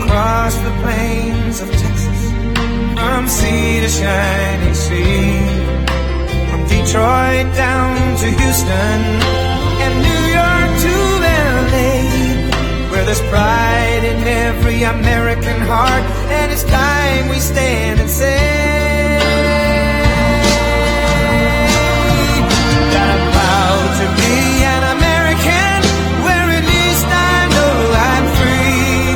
across the plains of Texas, from sea to shining sea, from Detroit down to Houston, and New York to LA, where there's pride in every American heart, and it's time we stand and say that I'm proud to be an American, where at least I know I'm free,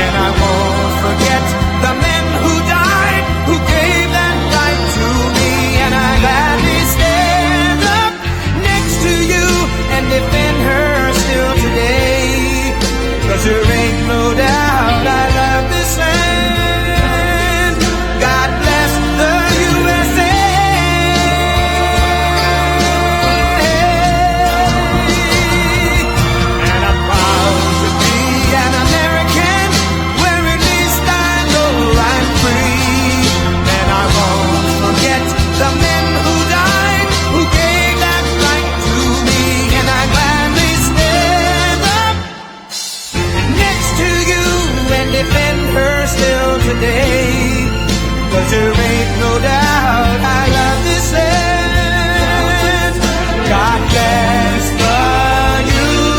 and I won't forget the men who died, who gave that right to me, and I gladly stand up next to you and defend her still today, 'cause there ain't no doubt I love this land. God bless the USA. And I'm proud to be an American, where at least I know I'm free, and I won't forget the men who died, who gave that right to me, and I gladly stand up next to you and defend her still today, 'cause there ain't no doubt I love this land. God bless the USA.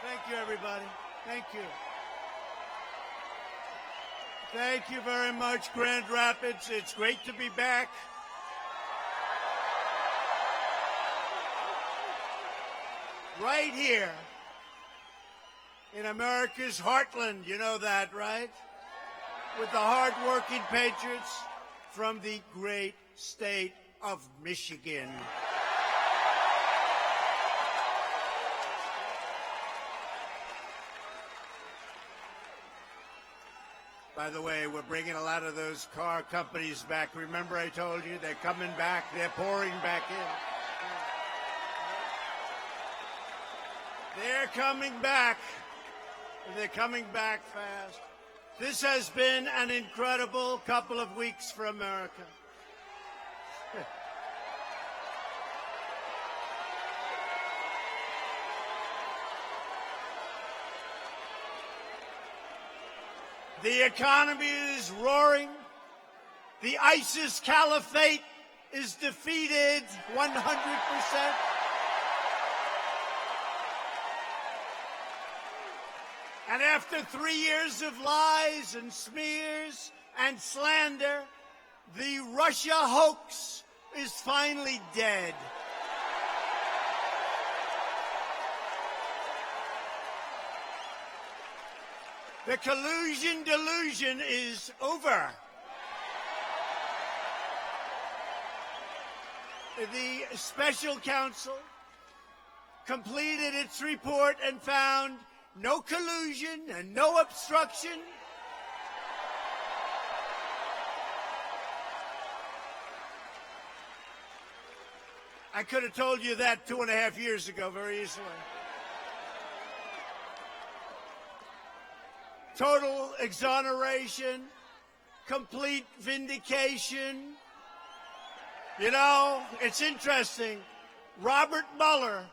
Thank you, everybody. Thank you. Thank you very much, Grand Rapids. It's great to be back. Right here in America's heartland. You know that, right? With the hard-working patriots from the great state of Michigan. By the way, we're bringing a lot of those car companies back. Remember I told you they're coming back. They're pouring back in. They're coming back. They're coming back fast. This has been an incredible couple of weeks for America. The economy is roaring. The ISIS caliphate is defeated 100%. And after 3 years of lies and smears and slander, the Russia hoax is finally dead. The collusion delusion is over. The special counsel completed its report and found no collusion and no obstruction. I could have told you that 2.5 years ago very easily. Total exoneration, complete vindication. You know, it's interesting. Robert Mueller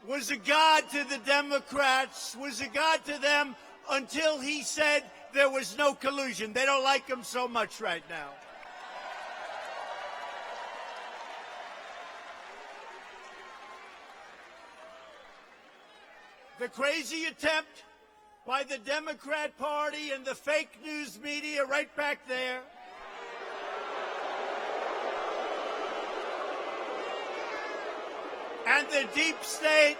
was a god to the Democrats, was a god to them until he said there was no collusion. They don't like him so much right now. The crazy attempt by the Democrat Party and the fake news media right back there and the deep state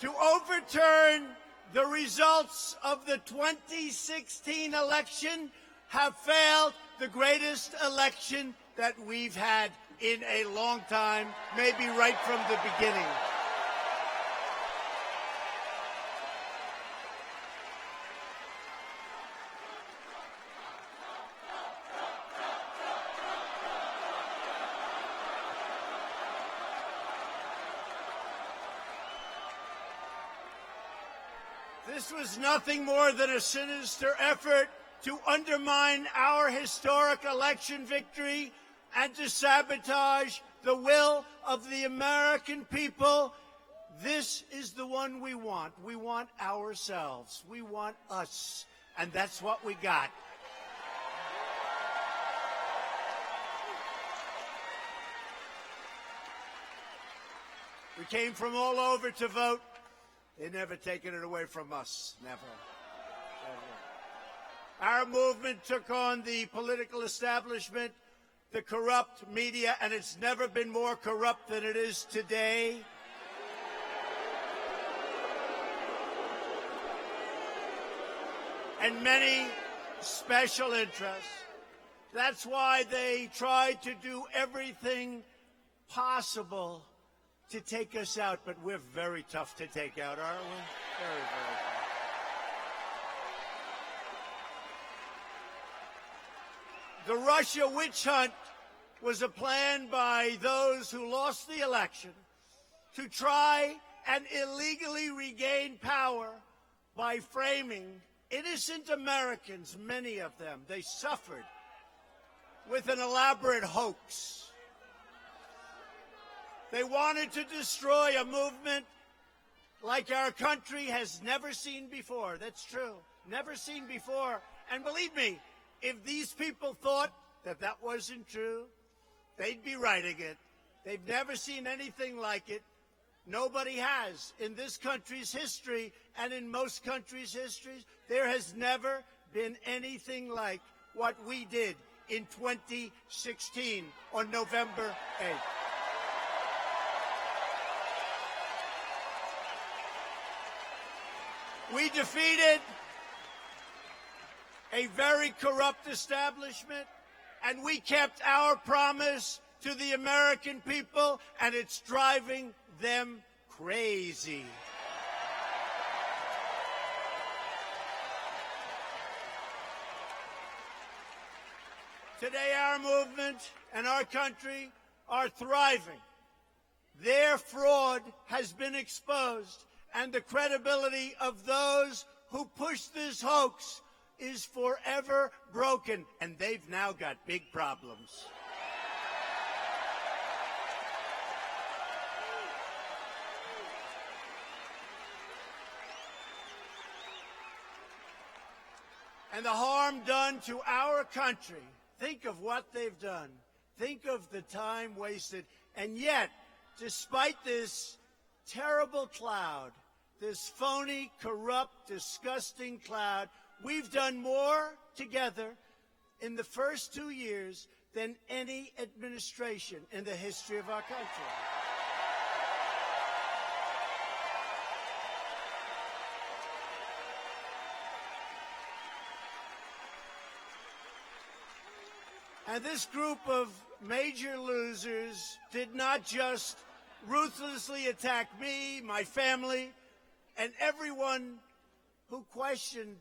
to overturn the results of the 2016 election have failed the greatest election that we've had in a long time, maybe right from the beginning. This was nothing more than a sinister effort to undermine our historic election victory and to sabotage the will of the American people. This is the one we want. We want ourselves. We want us. And that's what we got. We came from all over to vote. They've never taken it away from us. Never. Never. Our movement took on the political establishment, the corrupt media, and it's never been more corrupt than it is today. And many special interests. That's why they tried to do everything possible to take us out, but we're very tough to take out, aren't we? Very, very tough. The Russia witch hunt was a plan by those who lost the election to try and illegally regain power by framing innocent Americans, many of them. They suffered with an elaborate hoax. They wanted to destroy a movement like our country has never seen before. That's true. Never seen before. And believe me, if these people thought that that wasn't true, they'd be writing it. They've never seen anything like it. Nobody has. In this country's history and in most countries' histories, there has never been anything like what we did in 2016 on November 8th. We defeated a very corrupt establishment, and we kept our promise to the American people, and it's driving them crazy. Today, our movement and our country are thriving. Their fraud has been exposed, and the credibility of those who push this hoax is forever broken, and they've now got big problems. And the harm done to our country, think of what they've done. Think of the time wasted. And yet, despite this terrible cloud, this phony, corrupt, disgusting cloud, we've done more together in the first 2 years than any administration in the history of our country. And this group of major losers did not just ruthlessly attack me, my family, and everyone who questioned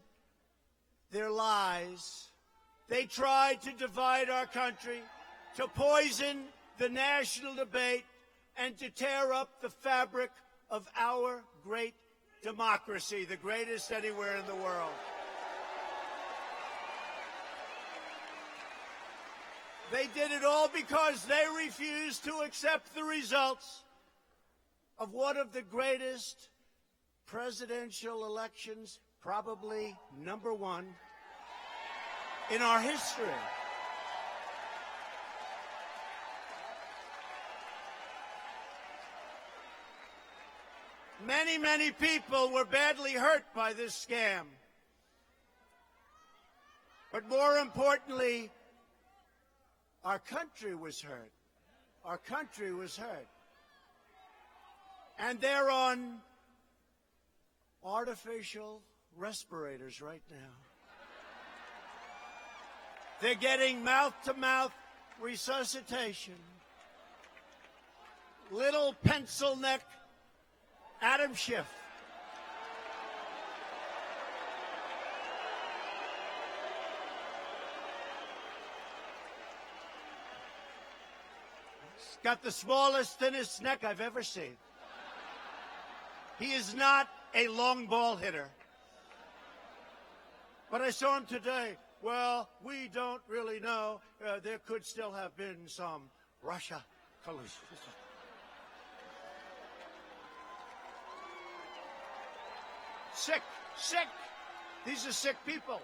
their lies. They tried to divide our country, to poison the national debate, and to tear up the fabric of our great democracy, the greatest anywhere in the world. They did it all because they refused to accept the results of one of the greatest presidential elections, probably number one, in our history. Many, many people were badly hurt by this scam. But more importantly, our country was hurt. Our country was hurt. And they're on artificial respirators right now. They're getting mouth-to-mouth resuscitation. Little pencil neck Adam Schiff. He's got the smallest, thinnest neck I've ever seen. He is not a long ball hitter. But I saw him today. Well, we don't really know. There could still have been some Russia collusion. Sick, sick. These are sick people.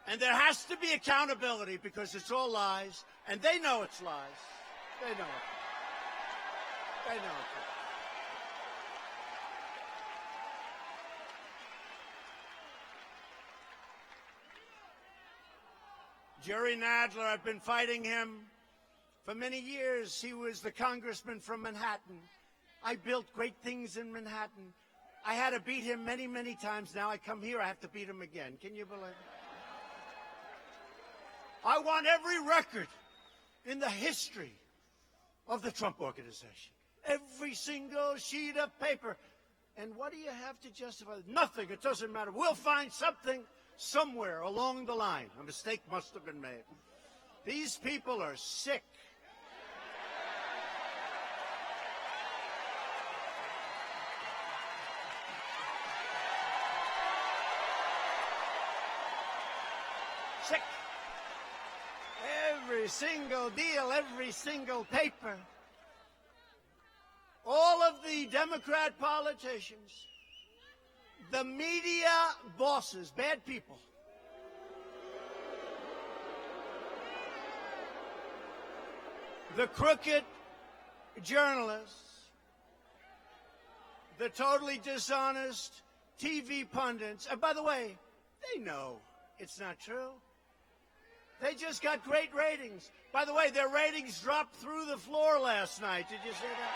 And there has to be accountability because it's all lies, and they know it's lies. They know it. They know it. Jerry Nadler, I've been fighting him for many years. He was the congressman from Manhattan. I built great things in Manhattan. I had to beat him many, many times. Now I come here, I have to beat him again. Can you believe it? I want every record in the history of the Trump Organization. Every single sheet of paper. And what do you have to justify? Nothing. It doesn't matter. We'll find something somewhere along the line. A mistake must have been made. These people are sick. Sick. Every single deal, every single paper. All of the Democrat politicians, the media bosses, bad people, the crooked journalists, the totally dishonest TV pundits. And by the way, they know it's not true. They just got great ratings. By the way, their ratings dropped through the floor last night. Did you see that?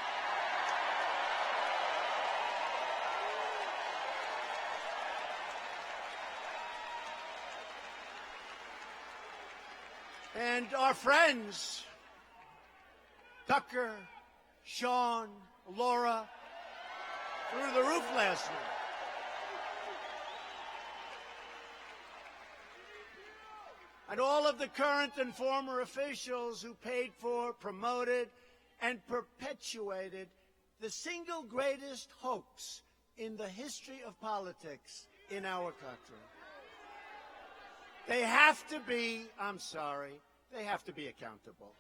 And our friends, Tucker, Sean, Laura, through the roof last night. And all of the current and former officials who paid for, promoted, and perpetuated the single greatest hoax in the history of politics in our country. They have to be, I'm sorry, they have to be accountable.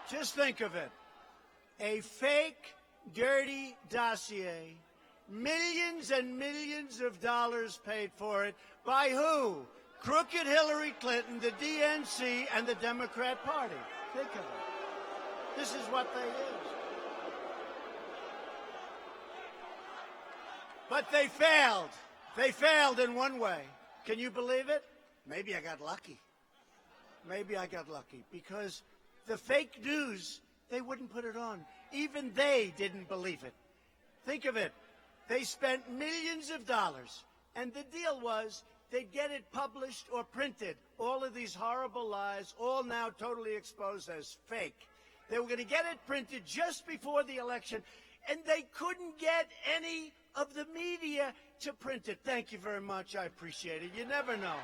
Just think of it. A fake, dirty dossier. Millions and millions of dollars paid for it. By who? Crooked Hillary Clinton, the DNC, and the Democrat Party. Think of it. This is what they use. But they failed. They failed in one way. Can you believe it? Maybe I got lucky. Maybe I got lucky because the fake news, they wouldn't put it on. Even they didn't believe it. Think of it. They spent millions of dollars, and the deal was they'd get it published or printed. All of these horrible lies, all now totally exposed as fake. They were going to get it printed just before the election, and they couldn't get any of the media to print it. Thank you very much. I appreciate it. You never know.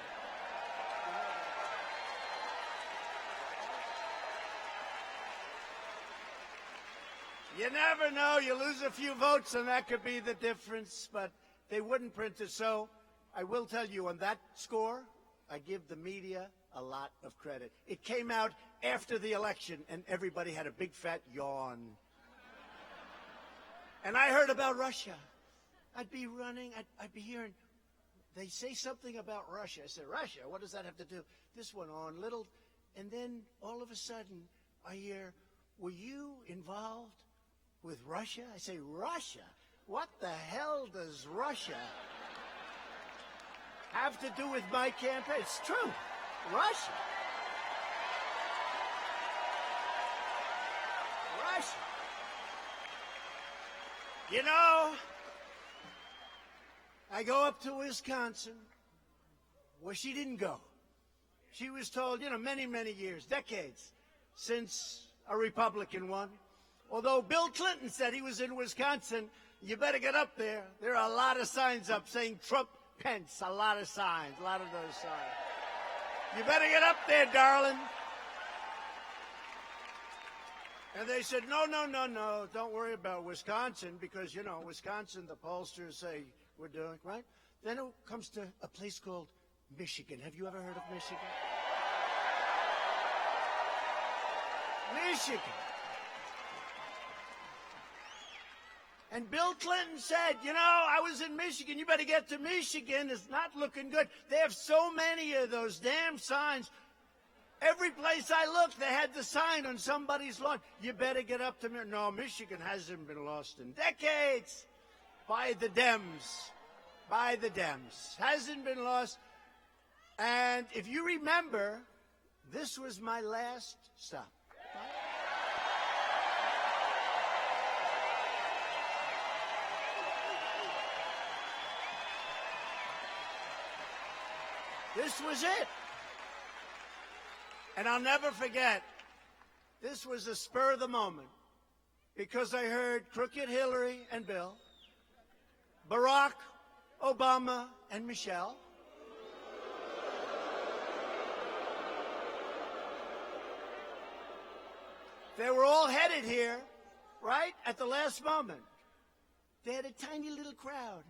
You never know. You lose a few votes, and that could be the difference, but they wouldn't print it. So I will tell you, on that score, I give the media a lot of credit. It came out after the election, and everybody had a big, fat yawn. And I heard about Russia. I'd be running, I'd be hearing, they say something about Russia. I said, Russia? What does that have to do? This went on, little, and then all of a sudden, I hear, were you involved with Russia? I say, Russia? What the hell does Russia have to do with my campaign? It's true. Russia. Russia. You know, I go up to Wisconsin, Well, she didn't go. She was told, many, many years, decades since a Republican won. Although Bill Clinton said he was in Wisconsin, you better get up there. There are a lot of signs up saying Trump, Pence, a lot of signs, a lot of those signs. You better get up there, darling. And they said, no, don't worry about Wisconsin, because, Wisconsin, the pollsters say we're doing, right? Then it comes to a place called Michigan. Have you ever heard of Michigan? Michigan. And Bill Clinton said, I was in Michigan. You better get to Michigan. It's not looking good. They have so many of those damn signs. Every place I looked, they had the sign on somebody's lawn. You better get up to me. No, Michigan hasn't been lost in decades. By the Dems. By the Dems. Hasn't been lost. And if you remember, this was my last stop. This was it. And I'll never forget, this was a spur of the moment, because I heard Crooked Hillary and Bill, Barack Obama and Michelle, they were all headed here, right, at the last moment. They had a tiny little crowd.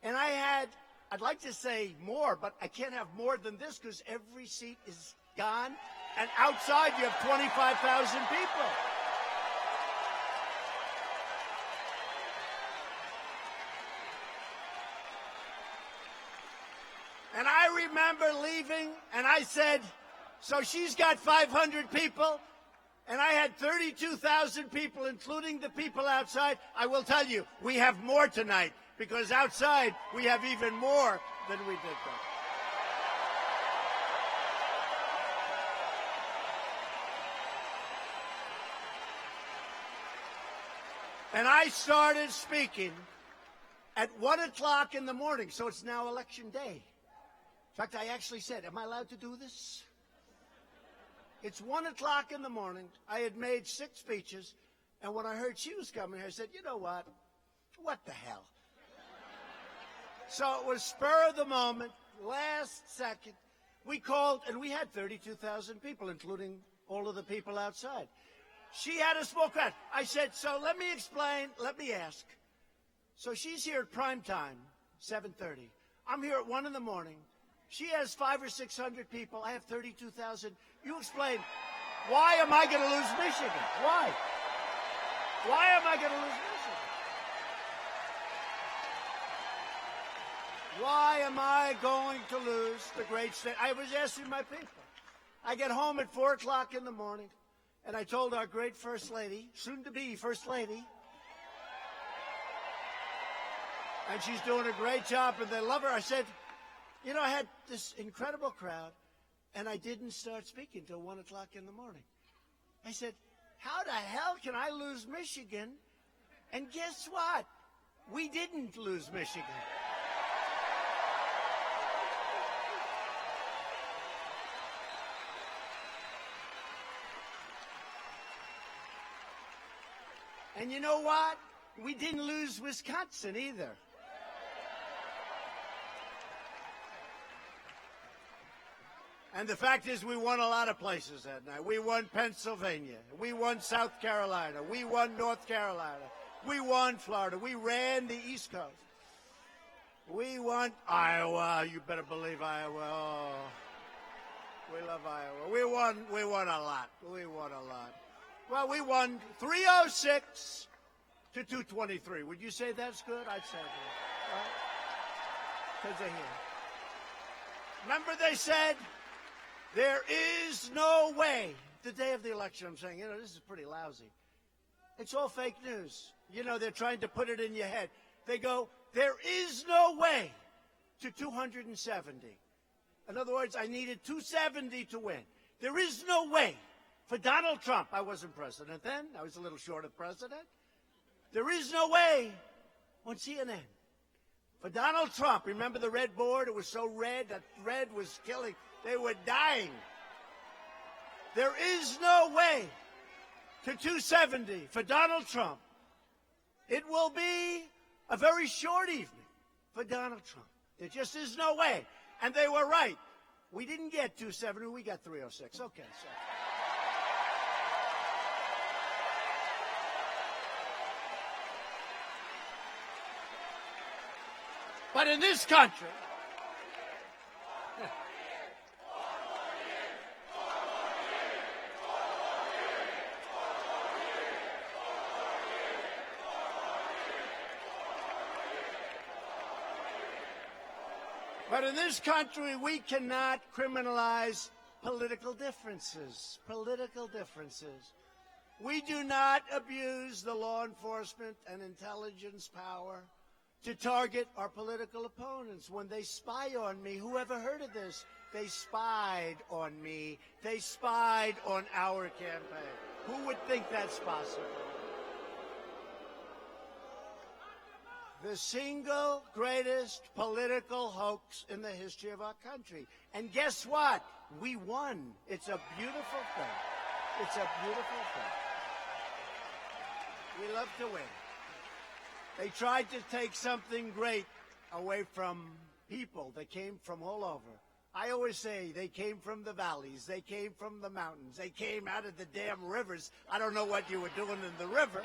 And I'd like to say more, but I can't have more than this because every seat is gone. And outside you have 25,000 people. And I remember leaving, and I said, so she's got 500 people, and I had 32,000 people, including the people outside. I will tell you, we have more tonight, because outside we have even more than we did then. And I started speaking at 1 o'clock in the morning, so it's now election day. In fact, I actually said, am I allowed to do this? It's 1 o'clock in the morning. I had made 6 speeches, and when I heard she was coming here, I said, you know what? What the hell? So it was spur of the moment, last second. We called, and we had 32,000 people, including all of the people outside. She had a small crowd. I said, so let me explain, let me ask. So she's here at prime time, 7:30. I'm here at 1 in the morning. She has 500 or 600 people. I have 32,000. You explain, why am I going to lose Michigan? Why? Why am I going to lose Michigan? Why am I going to lose the great state? I was asking my people. I get home at 4 o'clock in the morning, and I told our great First Lady, soon-to-be First Lady, and she's doing a great job, and they love her. I said, I had this incredible crowd, and I didn't start speaking till 1 o'clock in the morning. I said, how the hell can I lose Michigan? And guess what? We didn't lose Michigan. And you know what? We didn't lose Wisconsin either. And the fact is, we won a lot of places that night. We won Pennsylvania. We won South Carolina. We won North Carolina. We won Florida. We ran the East Coast. We won Iowa. You better believe Iowa. Oh, we love Iowa. We won a lot. We won a lot. Well, we won 306 to 223. Would you say that's good? I'd say that. Right? Because they're here. Remember they said, there is no way. The day of the election, I'm saying, this is pretty lousy. It's all fake news. They're trying to put it in your head. They go, there is no way to 270. In other words, I needed 270 to win. There is no way for Donald Trump. I wasn't president then. I was a little short of president. There is no way on CNN For Donald Trump, remember the red board? It was so red that red was killing. They were dying. There is no way to 270 for Donald Trump. It will be a very short evening for Donald Trump. There just is no way. And they were right. We didn't get 270, we got 306. Okay, so. But in this country, we cannot criminalize political differences. Political differences. We do not abuse the law enforcement and intelligence power to target our political opponents. When they spy on me, who ever heard of this? They spied on me. They spied on our campaign. Who would think that's possible? The single greatest political hoax in the history of our country. And guess what? We won. It's a beautiful thing. It's a beautiful thing. We love to win. They tried to take something great away from people that came from all over. I always say they came from the valleys. They came from the mountains. They came out of the damn rivers. I don't know what you were doing in the river.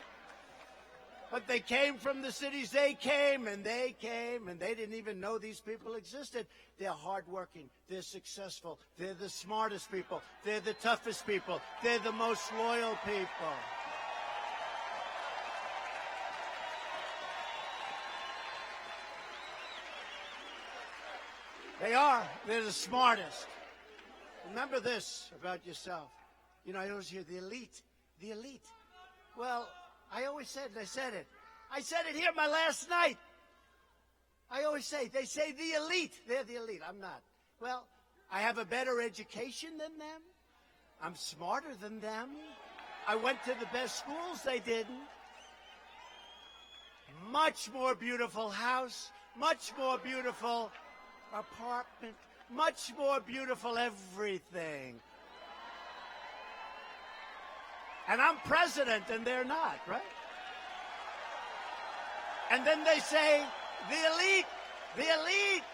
But they came from the cities. They came, and they didn't even know these people existed. They're hardworking. They're successful. They're the smartest people. They're the toughest people. They're the most loyal people. They are. They're the smartest. Remember this about yourself. You know, I always hear the elite. The elite. Well, I always said, and I said it. I said it here my last night. I always say, they say the elite. They're the elite. I'm not. Well, I have a better education than them. I'm smarter than them. I went to the best schools. They didn't. Much more beautiful house. Much more beautiful apartment. Much more beautiful everything. And I'm president, and they're not, right? And then they say, the elite, the elite.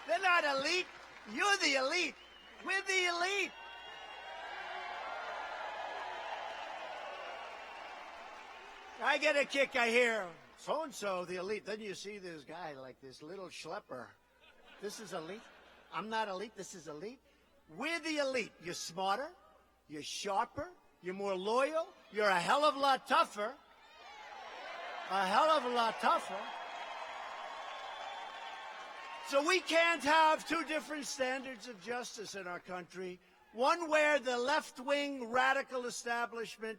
They're not elite. You're the elite. We're the elite. I get a kick, I hear, so-and-so, the elite. Then you see this guy, like this little schlepper. This is elite. I'm not elite. This is elite. We're the elite. You're smarter. You're sharper. You're more loyal. You're a hell of a lot tougher. A hell of a lot tougher. So we can't have two different standards of justice in our country. One where the left-wing radical establishment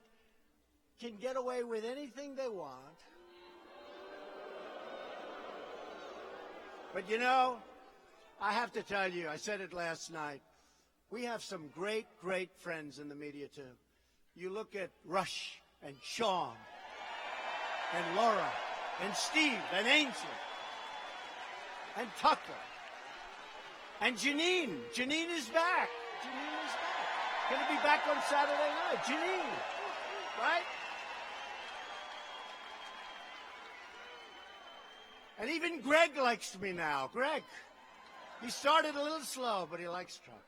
can get away with anything they want. But you know, I have to tell you, I said it last night, we have some great, great friends in the media, too. You look at Rush and Sean and Laura and Steve and Angel and Tucker and Janine. Janine is back. Janine is back. Going to be back on Saturday night. Janine, right? And even Greg likes me now. Greg, he started a little slow, but he likes Trump.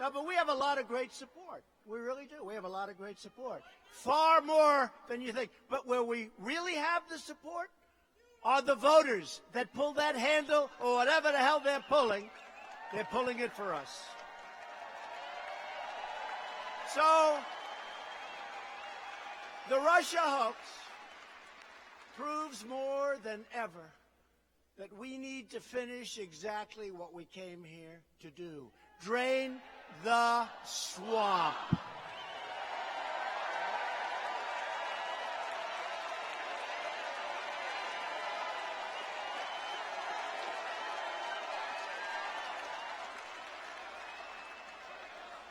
No, but we have a lot of great support. We really do. We have a lot of great support. Far more than you think. But where we really have the support are the voters that pull that handle or whatever the hell they're pulling. They're pulling it for us. So, the Russia hoax proves more than ever that we need to finish exactly what we came here to do. Drain the swamp.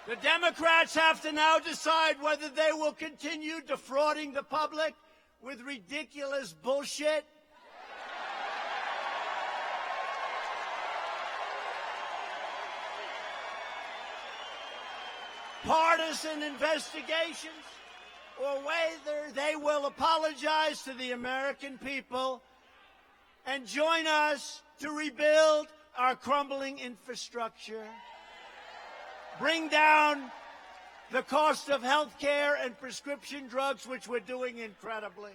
The Democrats have to now decide whether they will continue defrauding the public with ridiculous bullshit. partisan investigations, or whether they will apologize to the American people and join us to rebuild our crumbling infrastructure, bring down the cost of health care and prescription drugs, which we're doing incredibly,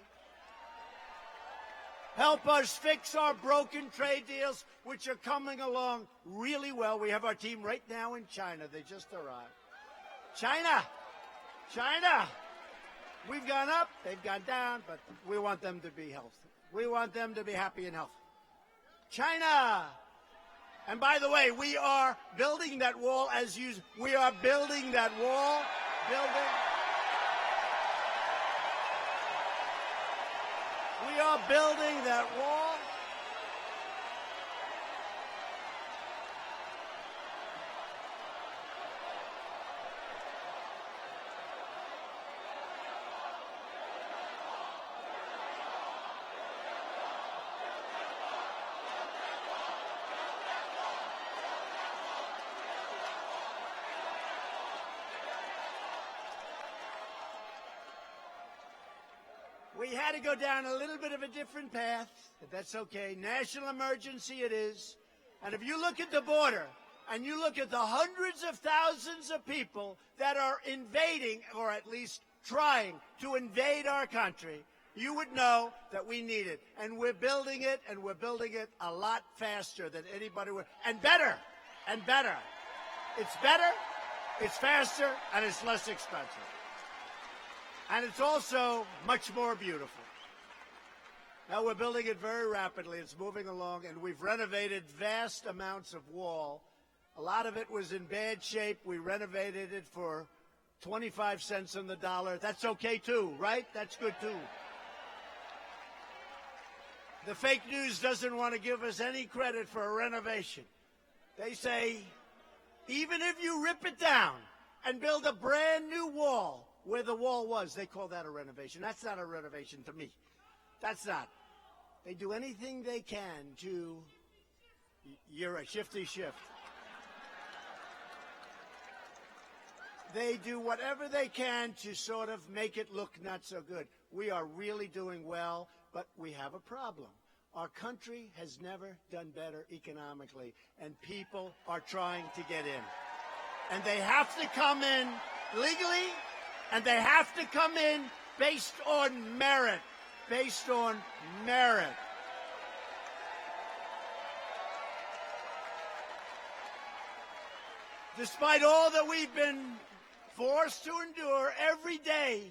help us fix our broken trade deals, which are coming along really well. We have our team right now in China. They just arrived. China. We've gone up, they've gone down, but we want them to be healthy. We want them to be happy and healthy. China. And by the way, we are building that wall we are building that wall. We are building that wall. We had to go down a little bit of a different path, but that's okay. National emergency it is. And if you look at the border and you look at the hundreds of thousands of people that are invading, or at least trying to invade our country, you would know that we need it. And we're building it, and we're building it a lot faster than anybody would. And better. It's better, it's faster, and it's less expensive. And it's also much more beautiful. Now, we're building it very rapidly. It's moving along, and we've renovated vast amounts of wall. A lot of it was in bad shape. We renovated it for 25 cents on the dollar. That's okay, too, right? That's good, too. The fake news doesn't want to give us any credit for a renovation. They say, even if you rip it down and build a brand new wall, where the wall was, they call that a renovation. That's not a renovation to me. That's not. They do anything they can to... You're a shifty shift. They do whatever they can to sort of make it look not so good. We are really doing well, but we have a problem. Our country has never done better economically, and people are trying to get in. And they have to come in legally, and they have to come in based on merit. Based on merit. Despite all that we've been forced to endure every day,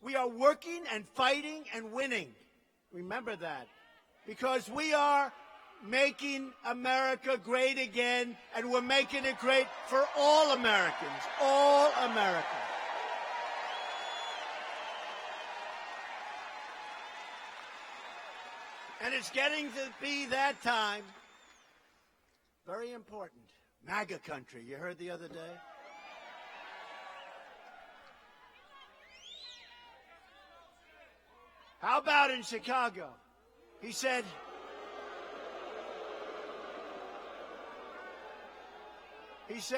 we are working and fighting and winning. Remember that. Because we are making America great again, and we're making it great for all Americans. All Americans. And it's getting to be that time. Very important. MAGA country. You heard the other day? How about in Chicago? He said,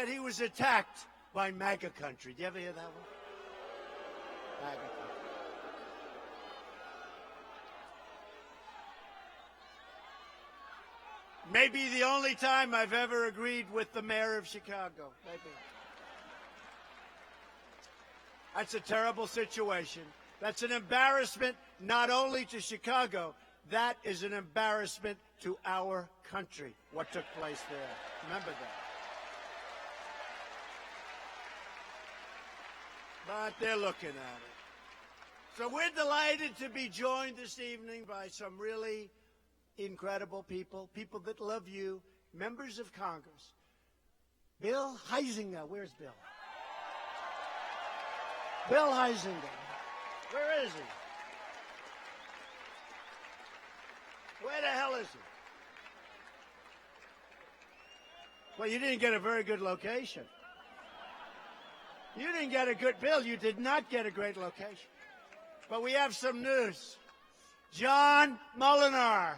he was attacked by MAGA country. Did you ever hear that one? MAGA country. Maybe the only time I've ever agreed with the mayor of Chicago. Maybe. That's a terrible situation. That's an embarrassment not only to Chicago, that is an embarrassment to our country, what took place there. Remember that. But they're looking at it. So we're delighted to be joined this evening by some really incredible people, people that love you, members of Congress. Bill Huizenga. Where's Bill? Bill Huizenga. Where is he? Where the hell is he? Well, you didn't get a very good location. You didn't get a good, Bill, you did not get a great location. But we have some news. John Molinar.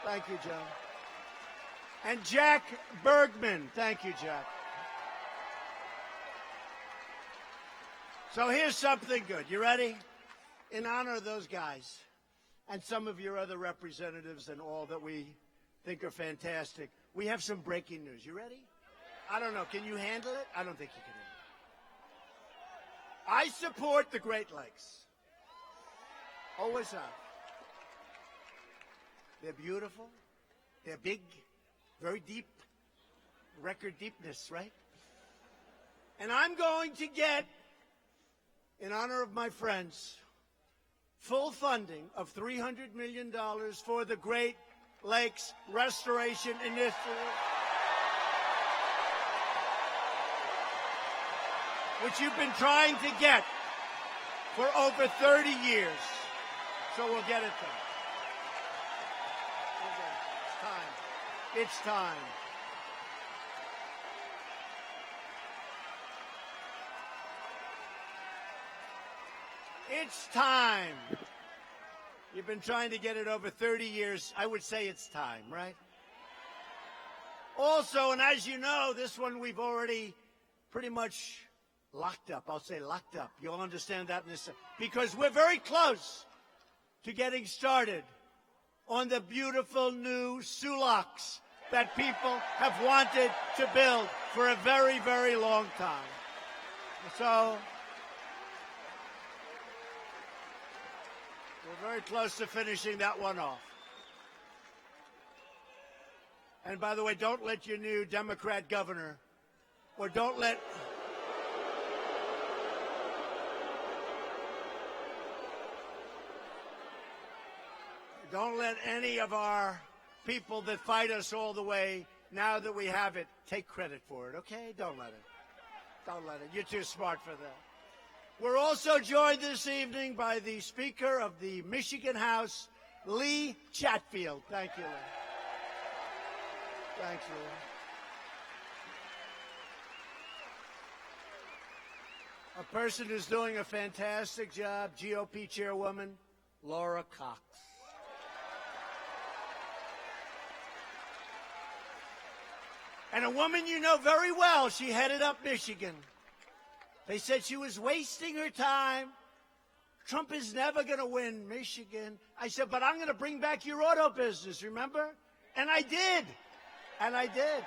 Thank you, John. And Jack Bergman. Thank you, Jack. So here's something good. You ready? In honor of those guys and some of your other representatives and all that we think are fantastic, we have some breaking news. You ready? I don't know. Can you handle it? I don't think you can handle it. I support the Great Lakes. Always have. They're beautiful. They're big, very deep. Record deepness, right? And I'm going to get, in honor of my friends, full funding of $300 million for the Great Lakes Restoration Initiative. Which you've been trying to get for over 30 years. So we'll get it done. It's time. It's time. It's time. You've been trying to get it over 30 years. I would say it's time, right? Also, and as you know, this one we've already pretty much locked up. I'll say locked up. You'll understand that in a second. Because we're very close to getting started on the beautiful new sulaks that people have wanted to build for a very, very long time. So we're very close to finishing that one off. And by the way, don't let your new Democrat governor, or don't let any of our people that fight us all the way, now that we have it, take credit for it, okay? Don't let it. Don't let it. You're too smart for that. We're also joined this evening by the Speaker of the Michigan House, Lee Chatfield. Thank you, Lee. Thanks, Lee. A person who's doing a fantastic job, GOP Chairwoman, Laura Cox. And a woman you know very well, she headed up Michigan. They said she was wasting her time. Trump is never going to win Michigan. I said, but I'm going to bring back your auto business, remember? And I did. And I did.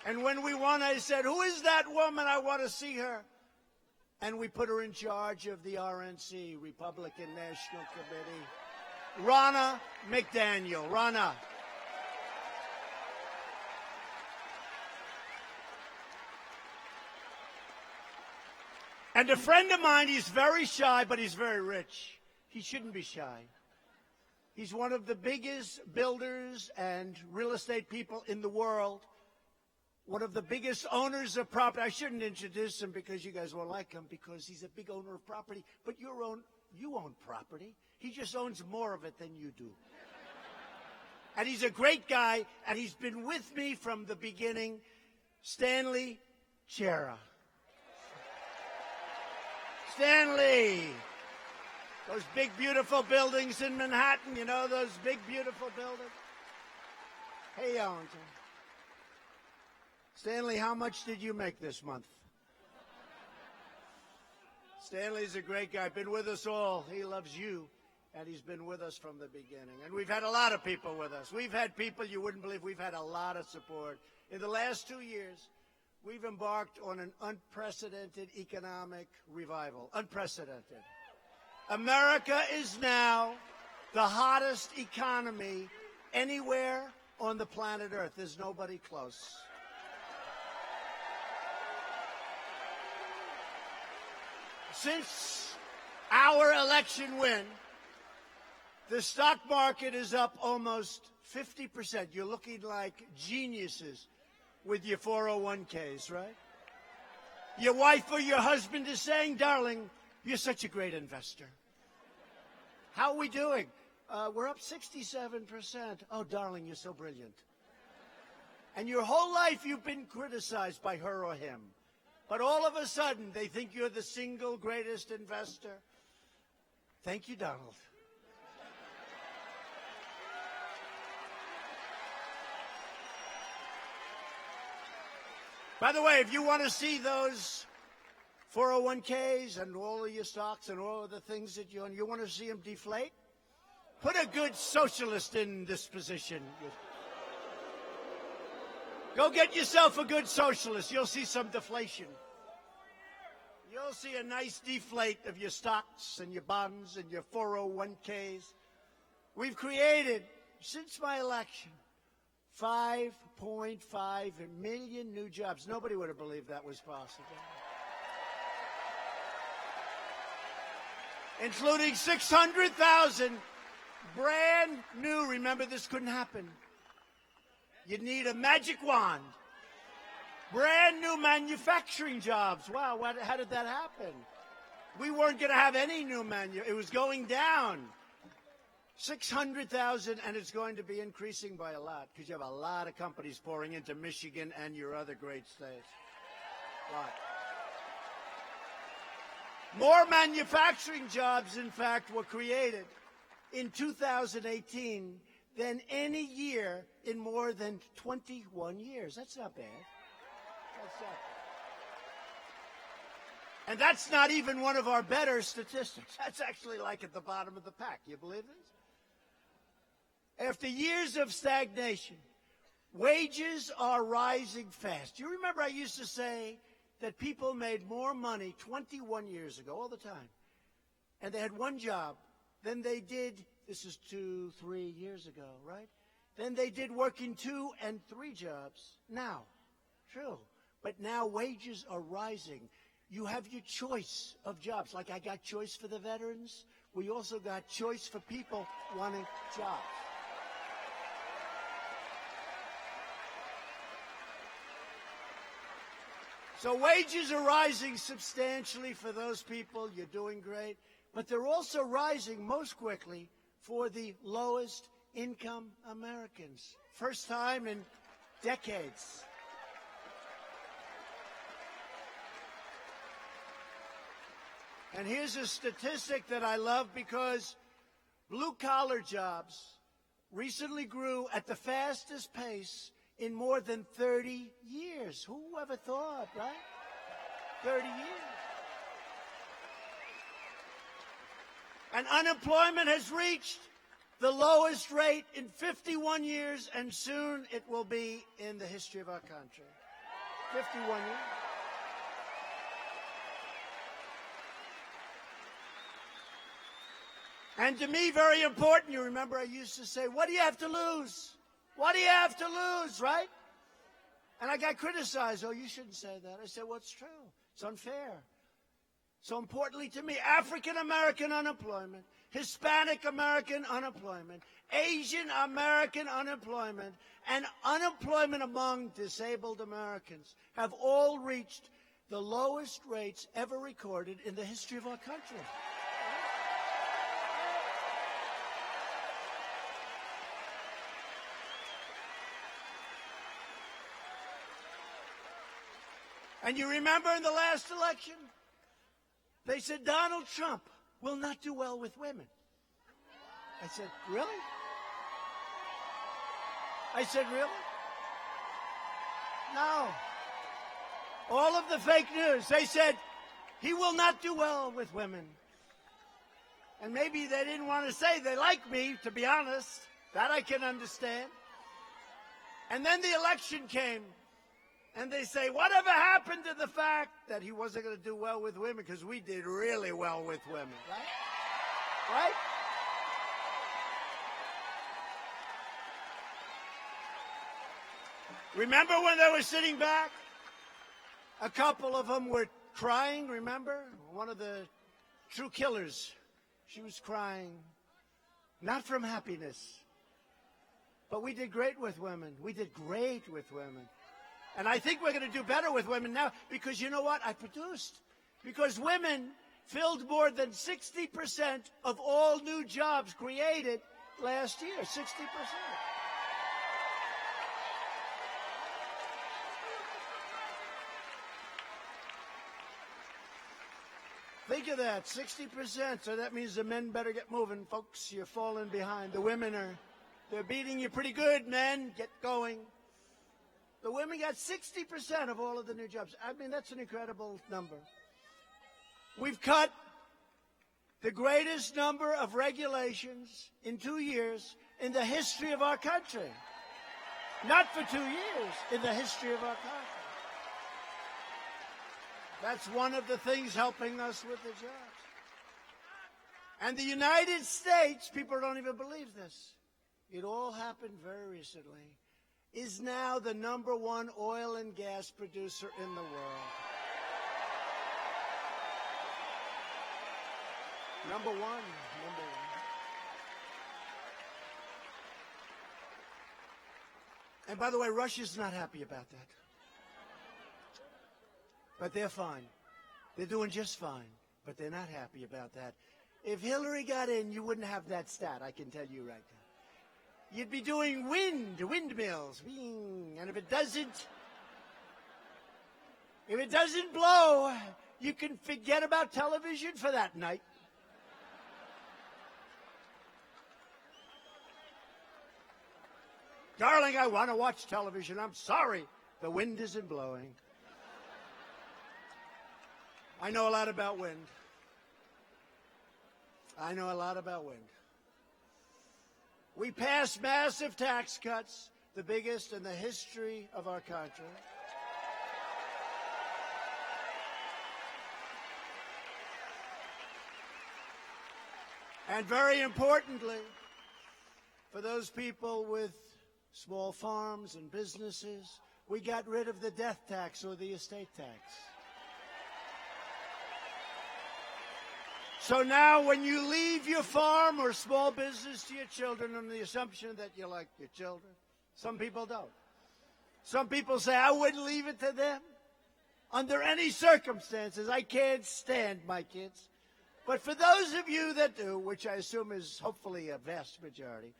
And when we won, I said, who is that woman? I want to see her. And we put her in charge of the RNC, Republican National Committee. Ronna McDaniel. Ronna. And a friend of mine, he's very shy, but he's very rich. He shouldn't be shy. He's one of the biggest builders and real estate people in the world. One of the biggest owners of property. I shouldn't introduce him because you guys won't like him, because he's a big owner of property. But you own property. He just owns more of it than you do. And he's a great guy, and he's been with me from the beginning. Stanley Chera. Stanley. Those big, beautiful buildings in Manhattan, you know, those big, beautiful buildings. Hey, Ellington. Stanley, how much did you make this month? Stanley's a great guy. Been with us all. He loves you, and he's been with us from the beginning. And we've had a lot of people with us. We've had people you wouldn't believe. We've had a lot of support. In the last 2 years, we've embarked on an unprecedented economic revival. Unprecedented. America is now the hottest economy anywhere on the planet Earth. There's nobody close. Since our election win, the stock market is up almost 50%. You're looking like geniuses with your 401ks, right? Your wife or your husband is saying, darling, you're such a great investor. How are we doing? We're up 67%. Oh, darling, you're so brilliant. And your whole life you've been criticized by her or him. But all of a sudden, they think you're the single greatest investor. Thank you, Donald. By the way, if you want to see those 401ks and all of your stocks and all of the things that you own, you want to see them deflate? Put a good socialist in this position. Go get yourself a good socialist. You'll see some deflation. You'll see a nice deflate of your stocks and your bonds and your 401ks. We've created, since my election, 5.5 million new jobs. Nobody would have believed that was possible. Including 600,000 brand new. Remember, this couldn't happen. You'd need a magic wand. Brand new manufacturing jobs. Wow, how did that happen? We weren't going to have any new it was going down. 600,000, and it's going to be increasing by a lot because you have a lot of companies pouring into Michigan and your other great states. A lot. More manufacturing jobs, in fact, were created in 2018 than any year in more than 21 years. That's not bad. That's not bad. And that's not even one of our better statistics. That's actually like at the bottom of the pack. You believe this? After years of stagnation, wages are rising fast. Do you remember I used to say that people made more money 21 years ago, all the time, and they had one job than they did, this is 2-3 years ago, right? Then they did working 2 and 3 jobs now. True. But now wages are rising. You have your choice of jobs. Like I got choice for the veterans. We also got choice for people wanting jobs. So wages are rising substantially for those people. You're doing great. But they're also rising most quickly for the lowest income Americans. First time in decades. And here's a statistic that I love because blue-collar jobs recently grew at the fastest pace in more than 30 years. Who ever thought, right? 30 years. And unemployment has reached the lowest rate in 51 years, and soon it will be in the history of our country. 51 years. And to me, very important, you remember I used to say, what do you have to lose? What do you have to lose, right? And I got criticized. Oh, you shouldn't say that. I said, well, it's true. It's unfair. So importantly to me, African-American unemployment, Hispanic-American unemployment, Asian-American unemployment, and unemployment among disabled Americans have all reached the lowest rates ever recorded in the history of our country. And you remember in the last election, they said Donald Trump will not do well with women. I said, really? I said, really? No. All of the fake news, they said he will not do well with women. And maybe they didn't want to say they like me, to be honest. That I can understand. And then the election came. And they say, whatever happened to the fact that he wasn't going to do well with women? Because we did really well with women, right? Right? Remember when they were sitting back? A couple of them were crying, remember? One of the true killers, she was crying. Not from happiness. But we did great with women. We did great with women. And I think we're going to do better with women now because you know what? I produced. Because women filled more than 60% of all new jobs created last year. 60%. Think of that, 60%. So that means the men better get moving, folks. You're falling behind. The women they're beating you pretty good, men. Get going. The women got 60% of all of the new jobs. I mean, that's an incredible number. We've cut the greatest number of regulations in 2 years in the history of our country. Not for 2 years, in the history of our country. That's one of the things helping us with the jobs. And the United States, people don't even believe this, it all happened very recently, is now the #1 oil and gas producer in the world. Number one. And by the way, Russia's not happy about that. But they're fine. They're doing just fine. But they're not happy about that. If Hillary got in, you wouldn't have that stat, I can tell you right now. You'd be doing windmills. And if it doesn't blow, you can forget about television for that night. Darling, I want to watch television. I'm sorry. The wind isn't blowing. I know a lot about wind. I know a lot about wind. We passed massive tax cuts, the biggest in the history of our country. And very importantly, for those people with small farms and businesses, we got rid of the death tax or the estate tax. So now when you leave your farm or small business to your children on the assumption that you like your children, some people don't. Some people say, I wouldn't leave it to them under any circumstances. I can't stand my kids. But for those of you that do, which I assume is hopefully a vast majority,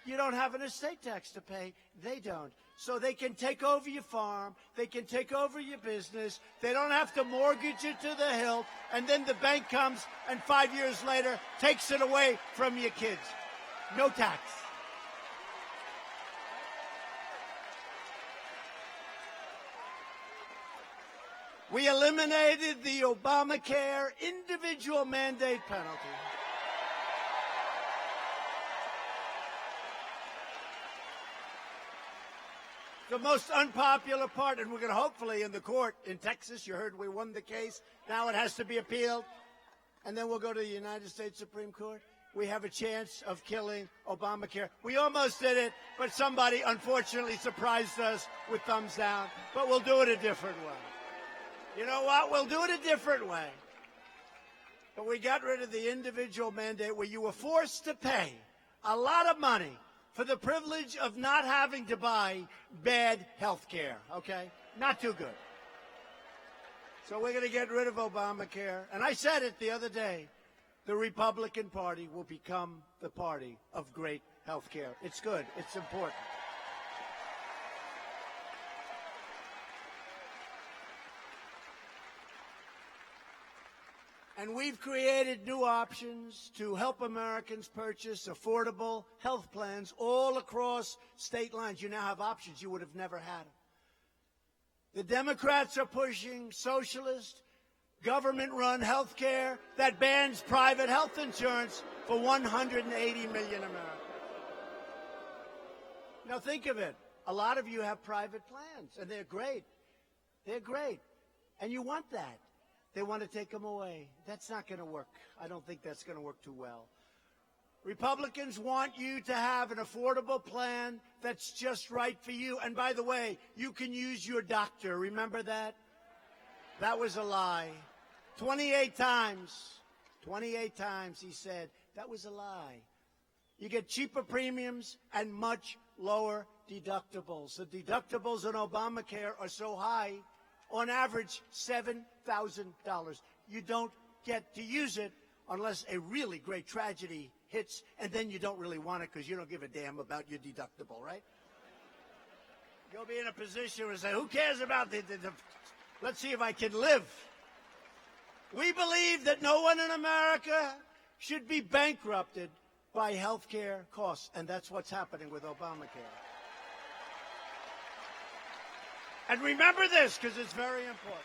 you don't have an estate tax to pay. They don't. So they can take over your farm. They can take over your business. They don't have to mortgage it to the hilt. And then the bank comes and 5 years later takes it away from your kids. No tax. We eliminated the Obamacare individual mandate penalty. The most unpopular part, and we're going to hopefully in the court in Texas, you heard we won the case. Now it has to be appealed. And then we'll go to the United States Supreme Court. We have a chance of killing Obamacare. We almost did it, but somebody unfortunately surprised us with thumbs down. But we'll do it a different way. You know what? We'll do it a different way. But we got rid of the individual mandate where you were forced to pay a lot of money for the privilege of not having to buy bad health care, okay? Not too good. So we're going to get rid of Obamacare. And I said it the other day, the Republican Party will become the party of great health care. It's good. It's important. And we've created new options to help Americans purchase affordable health plans all across state lines. You now have options you would have never had. The Democrats are pushing socialist, government-run health care that bans private health insurance for 180 million Americans. Now think of it. A lot of you have private plans, and they're great. They're great. And you want that. They want to take them away. That's not going to work. I don't think that's going to work too well. Republicans want you to have an affordable plan that's just right for you. And by the way, you can use your doctor. Remember that? That was a lie. 28 times he said, that was a lie. You get cheaper premiums and much lower deductibles. The deductibles on Obamacare are so high, on average, $7,000. You don't get to use it unless a really great tragedy hits, and then you don't really want it because you don't give a damn about your deductible, right? You'll be in a position where you say, who cares about the let's see if I can live. We believe that no one in America should be bankrupted by health care costs, and that's what's happening with Obamacare. And remember this, because it's very important.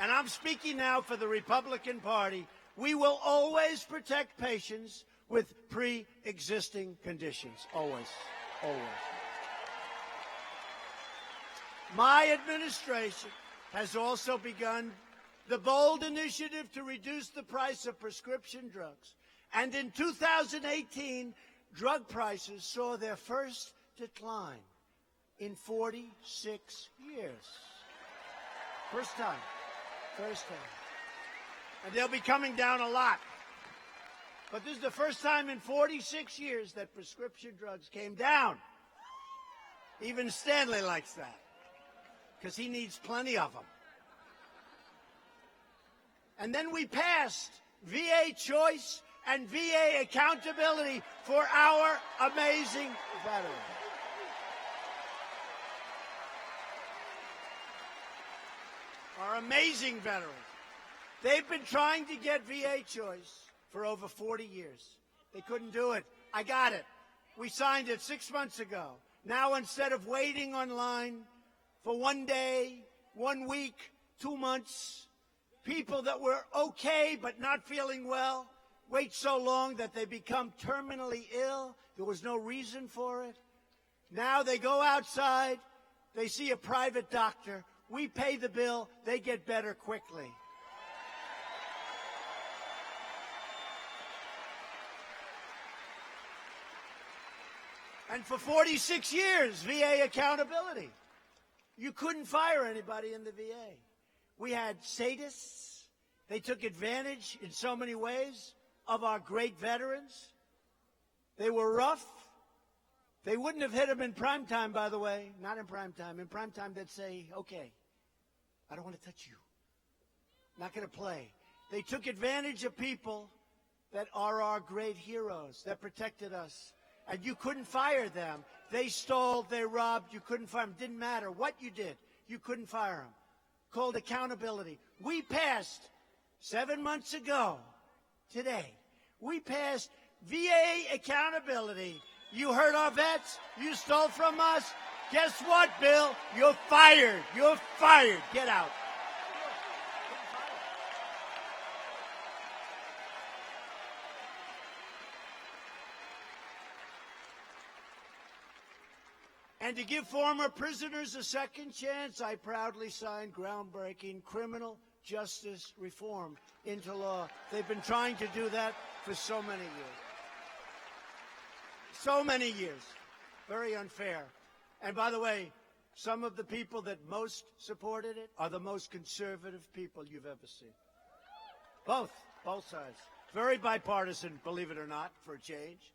And I'm speaking now for the Republican Party. We will always protect patients with pre-existing conditions. Always. Always. My administration has also begun the bold initiative to reduce the price of prescription drugs. And in 2018, drug prices saw their first decline in 46 years. First time. First time. And they'll be coming down a lot. But this is the first time in 46 years that prescription drugs came down. Even Stanley likes that, because he needs plenty of them. And then we passed VA choice and VA accountability for our amazing veterans. Our amazing veterans. They've been trying to get VA choice for over 40 years. They couldn't do it. I got it. We signed it 6 months ago. Now, instead of waiting online for 1 day, 1 week, 2 months, people that were okay but not feeling well wait so long that they become terminally ill. There was no reason for it. Now they go outside, they see a private doctor, we pay the bill, they get better quickly. And for 46 years, VA accountability. You couldn't fire anybody in the VA. We had sadists. They took advantage in so many ways of our great veterans. They were rough. They wouldn't have hit them in prime time, by the way. Not in prime time. In prime time, they'd say, okay, I don't want to touch you. Not going to play. They took advantage of people that are our great heroes, that protected us. And you couldn't fire them. They stole, they robbed, you couldn't fire them. Didn't matter what you did, you couldn't fire them. Called accountability. We passed 7 months ago, today, we passed VA accountability. You hurt our vets, you stole from us. Guess what, Bill? You're fired. You're fired. Get out. And to give former prisoners a second chance, I proudly signed groundbreaking criminal justice reform into law. They've been trying to do that for so many years. So many years. Very unfair. And by the way, some of the people that most supported it are the most conservative people you've ever seen. Both sides. Very bipartisan, believe it or not, for a change.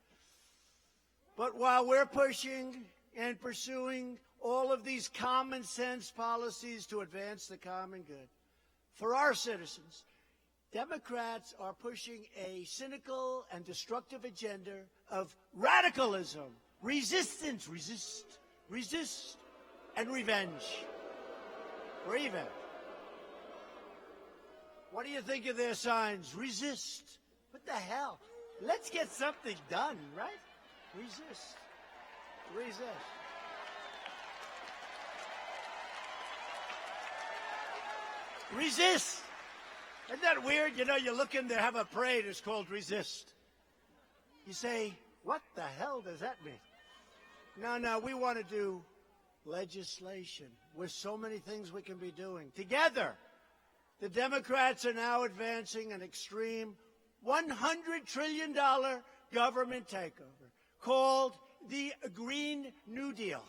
But while we're pushing and pursuing all of these common sense policies to advance the common good, for our citizens, Democrats are pushing a cynical and destructive agenda of radicalism, resistance, resist, and revenge. Revenge. What do you think of their signs? Resist. What the hell? Let's get something done, right? Resist. Resist. Resist. Isn't that weird? You know, you look in, they have a parade, it's called Resist. You say, what the hell does that mean? No, we want to do legislation. With so many things we can be doing. Together, the Democrats are now advancing an extreme $100 trillion government takeover called the Green New Deal.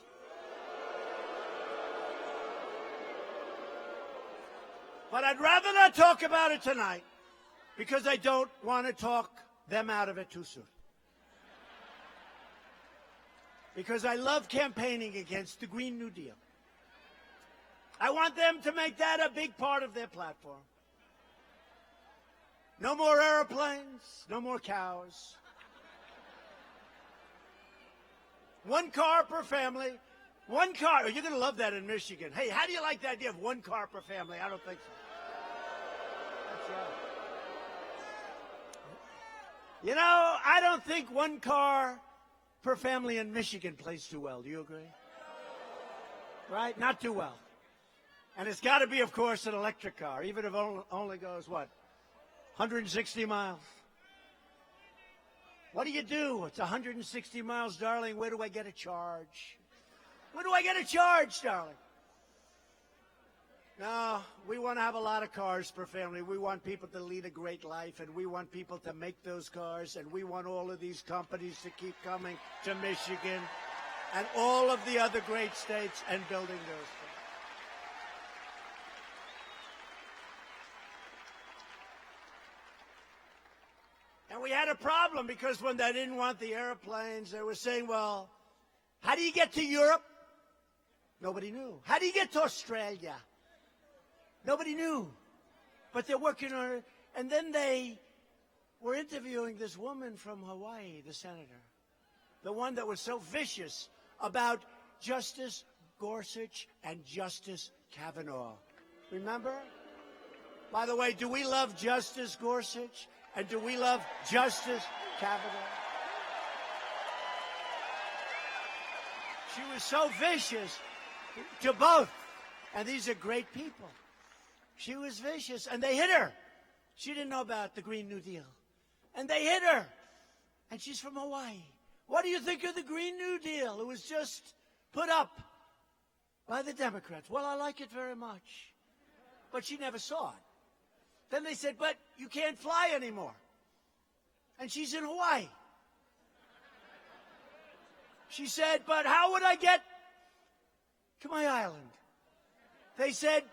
But I'd rather not talk about it tonight because I don't want to talk them out of it too soon. Because I love campaigning against the Green New Deal. I want them to make that a big part of their platform. No more airplanes, no more cows. 1 car per family. 1 car. You're going to love that in Michigan. Hey, how do you like the idea of 1 car per family? I don't think so. That's right. You know, I don't think 1 car per family in Michigan plays too well. Do you agree? Right? Not too well. And it's got to be, of course, an electric car, even if it only goes, what, 160 miles? What do you do? It's 160 miles, darling. Where do I get a charge? Where do I get a charge, darling? No, we want to have a lot of cars per family. We want people to lead a great life, and we want people to make those cars, and we want all of these companies to keep coming to Michigan and all of the other great states and building those things. And we had a problem because when they didn't want the airplanes, they were saying, well, how do you get to Europe? Nobody knew. How do you get to Australia? Nobody knew. But they're working on it. And then they were interviewing this woman from Hawaii, the senator, the one that was so vicious about Justice Gorsuch and Justice Kavanaugh. Remember? By the way, do we love Justice Gorsuch? And do we love Justice Kavanaugh? She was so vicious to both. And these are great people. She was vicious, and they hit her. She didn't know about the Green New Deal. And they hit her. And she's from Hawaii. What do you think of the Green New Deal? It was just put up by the Democrats. Well, I like it very much. But she never saw it. Then they said, but you can't fly anymore. And she's in Hawaii. She said, but how would I get to my island? They said,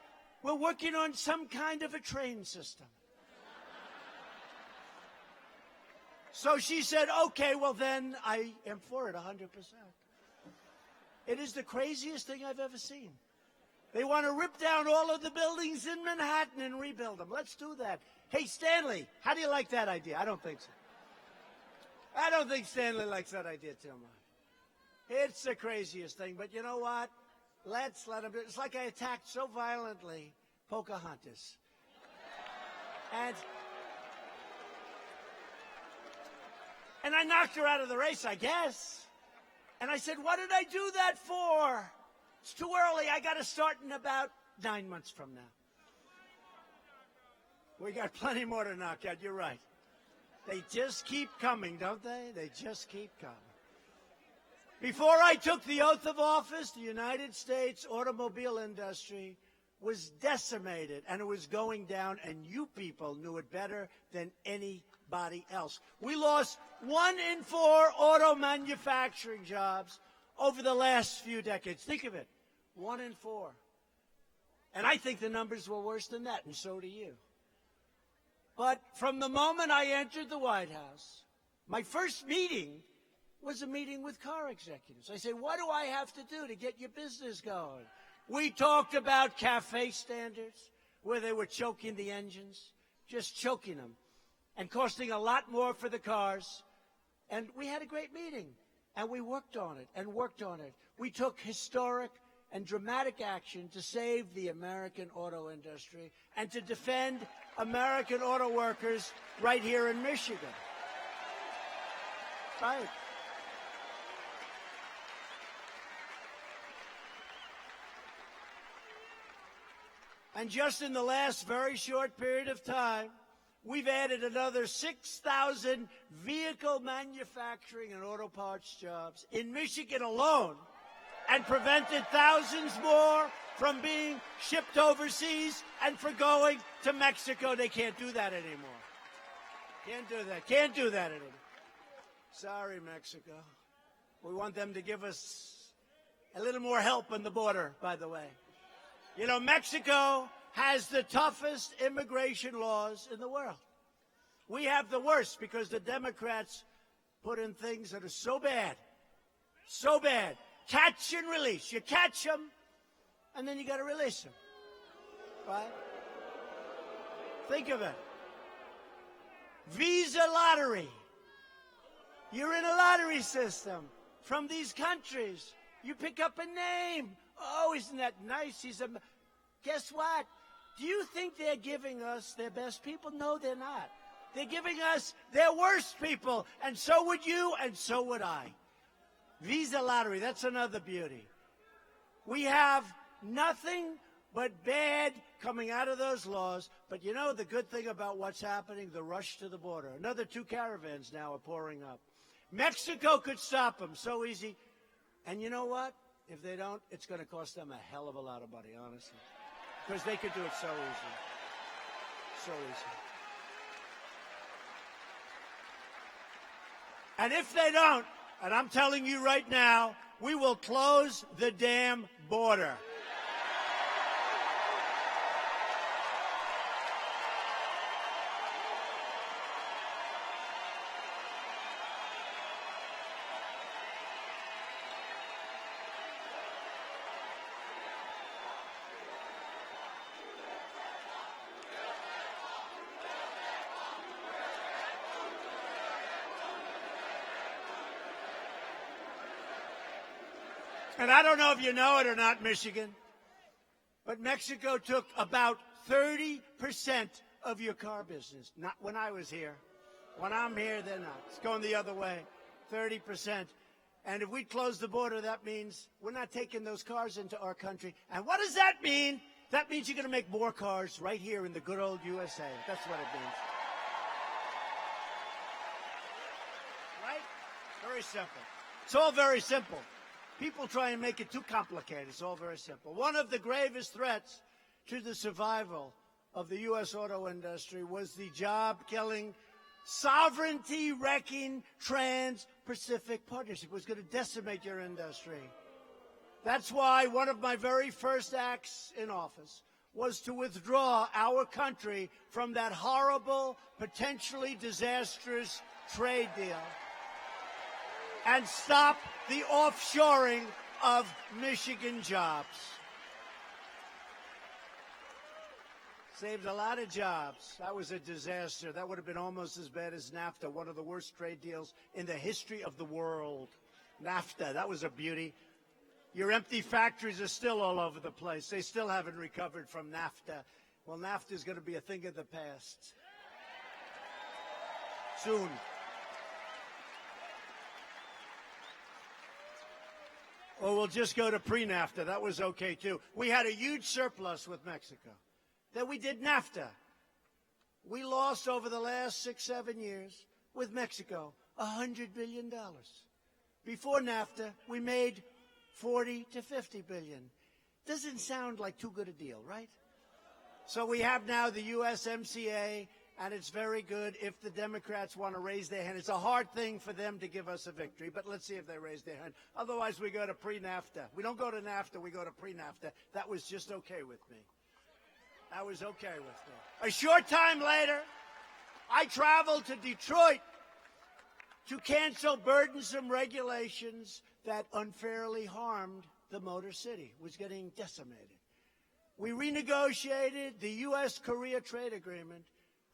we're working on some kind of a train system. So she said, okay, well then I am for it 100%. It is the craziest thing I've ever seen. They want to rip down all of the buildings in Manhattan and rebuild them. Let's do that. Hey, Stanley, how do you like that idea? I don't think so. I don't think Stanley likes that idea too much. It's the craziest thing, but you know what? Let's let him do it. It's like I attacked so violently Pocahontas. And I knocked her out of the race, I guess. And I said, what did I do that for? It's too early. I got to start in about 9 months from now. We got plenty more to knock out. You're right. They just keep coming, don't they? They just keep coming. Before I took the oath of office, the United States automobile industry was decimated, and it was going down, and you people knew it better than anybody else. We lost 1 in 4 auto manufacturing jobs over the last few decades. Think of it, 1 in 4. And I think the numbers were worse than that, and so do you. But from the moment I entered the White House, my first meeting was a meeting with car executives. I said, what do I have to do to get your business going? We talked about CAFE standards, where they were choking the engines, just choking them, and costing a lot more for the cars. And we had a great meeting, and we worked on it and worked on it. We took historic and dramatic action to save the American auto industry and to defend American auto workers right here in Michigan. Right. And just in the last very short period of time, we've added another 6,000 vehicle manufacturing and auto parts jobs in Michigan alone, and prevented thousands more from being shipped overseas and for going to Mexico. They can't do that anymore. Can't do that. Can't do that anymore. Sorry, Mexico. We want them to give us a little more help on the border, by the way. You know, Mexico has the toughest immigration laws in the world. We have the worst because the Democrats put in things that are so bad, catch and release. You catch them, and then you got to release them. Right? Think of it. Visa lottery. You're in a lottery system from these countries. You pick up a name. Oh, isn't that nice? Guess what? Do you think they're giving us their best people? No, they're not. They're giving us their worst people, and so would you, and so would I. Visa lottery, that's another beauty. We have nothing but bad coming out of those laws. But you know the good thing about what's happening? The rush to the border. Another 2 caravans now are pouring up. Mexico could stop them so easy. And you know what? If they don't, it's going to cost them a hell of a lot of money, honestly. Because they could do it so easy. So easy. And if they don't, and I'm telling you right now, we will close the damn border. And I don't know if you know it or not, Michigan, but Mexico took about 30% of your car business. Not when I was here. When I'm here, they're not. It's going the other way. 30%. And if we close the border, that means we're not taking those cars into our country. And what does that mean? That means you're going to make more cars right here in the good old USA. That's what it means. Right? Very simple. It's all very simple. People try and make it too complicated. It's all very simple. One of the gravest threats to the survival of the U.S. auto industry was the job-killing, sovereignty-wrecking Trans-Pacific Partnership. It was going to decimate your industry. That's why one of my very first acts in office was to withdraw our country from that horrible, potentially disastrous trade deal and stop the offshoring of Michigan jobs. Saved a lot of jobs. That was a disaster. That would have been almost as bad as NAFTA, one of the worst trade deals in the history of the world. NAFTA, that was a beauty. Your empty factories are still all over the place. They still haven't recovered from NAFTA. Well, NAFTA is going to be a thing of the past. Soon. Or we'll just go to pre-NAFTA. That was okay, too. We had a huge surplus with Mexico. Then we did NAFTA. We lost over the last 6-7 years with Mexico $100 billion. Before NAFTA, we made $40 to $50 billion. Doesn't sound like too good a deal, right? So we have now the USMCA, and it's very good if the Democrats want to raise their hand. It's a hard thing for them to give us a victory, but let's see if they raise their hand. Otherwise, we go to pre-NAFTA. We don't go to NAFTA, we go to pre-NAFTA. That was just okay with me. That was okay with me. A short time later, I traveled to Detroit to cancel burdensome regulations that unfairly harmed the Motor City. It was getting decimated. We renegotiated the U.S.-Korea trade agreement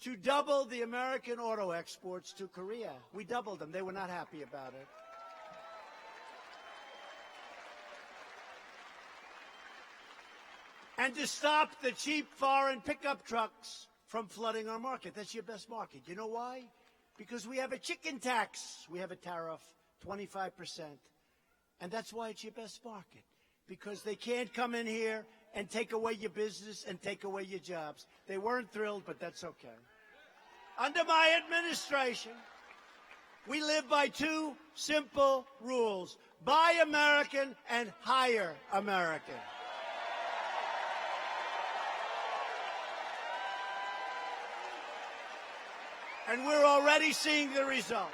to double the American auto exports to Korea. We doubled them. They were not happy about it. And to stop the cheap foreign pickup trucks from flooding our market. That's your best market. You know why? Because we have a chicken tax. We have a tariff, 25%. And that's why it's your best market. Because they can't come in here and take away your business and take away your jobs. They weren't thrilled, but that's okay. Under my administration, we live by 2 simple rules. Buy American and hire American. And we're already seeing the results.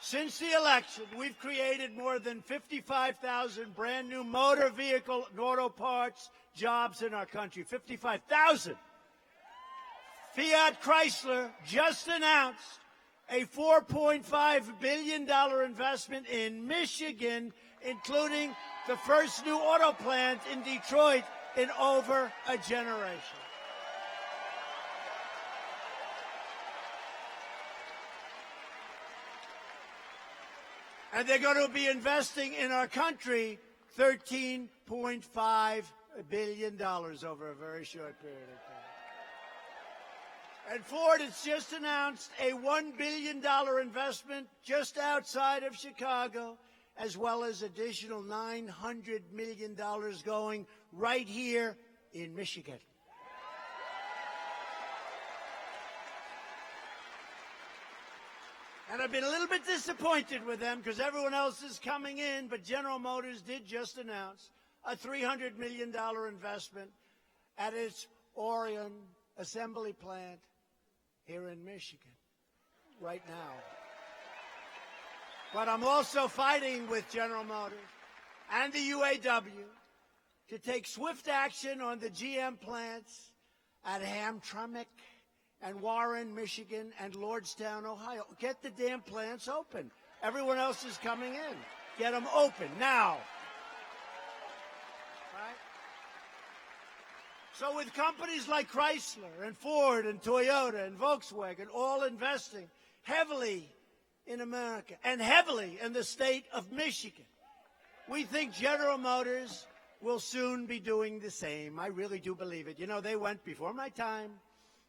Since the election, we've created more than 55,000 brand new motor vehicle and auto parts jobs in our country. 55,000. Fiat Chrysler just announced a $4.5 billion investment in Michigan, including the first new auto plant in Detroit in over a generation. And they're going to be investing in our country $13.5 billion over a very short period of time. And Ford has just announced a $1 billion investment just outside of Chicago as well as additional $900 million going right here in Michigan. And I've been a little bit disappointed with them because everyone else is coming in, but General Motors did just announce a $300 million investment at its Orion assembly plant here in Michigan right now. But I'm also fighting with General Motors and the UAW to take swift action on the GM plants at Hamtramck and Warren, Michigan, and Lordstown, Ohio. Get the damn plants open. Everyone else is coming in. Get them open now. Right? So with companies like Chrysler and Ford and Toyota and Volkswagen all investing heavily in America and heavily in the state of Michigan, we think General Motors will soon be doing the same. I really do believe it. You know, they went before my time.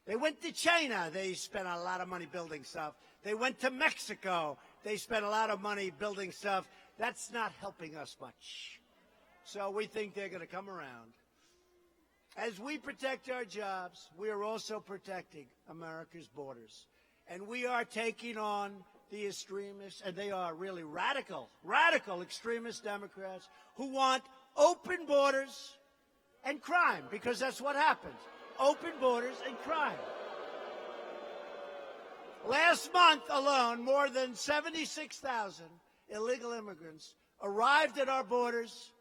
They went to China. They spent a lot of money building stuff. They went to Mexico. They spent a lot of money building stuff. That's not helping us much. So we think they're going to come around. As we protect our jobs, we are also protecting America's borders. And we are taking on the extremists, and they are really radical extremist Democrats who want open borders and crime, because that's what happens. Open borders and crime. Last month alone, more than 76,000 illegal immigrants arrived at our borders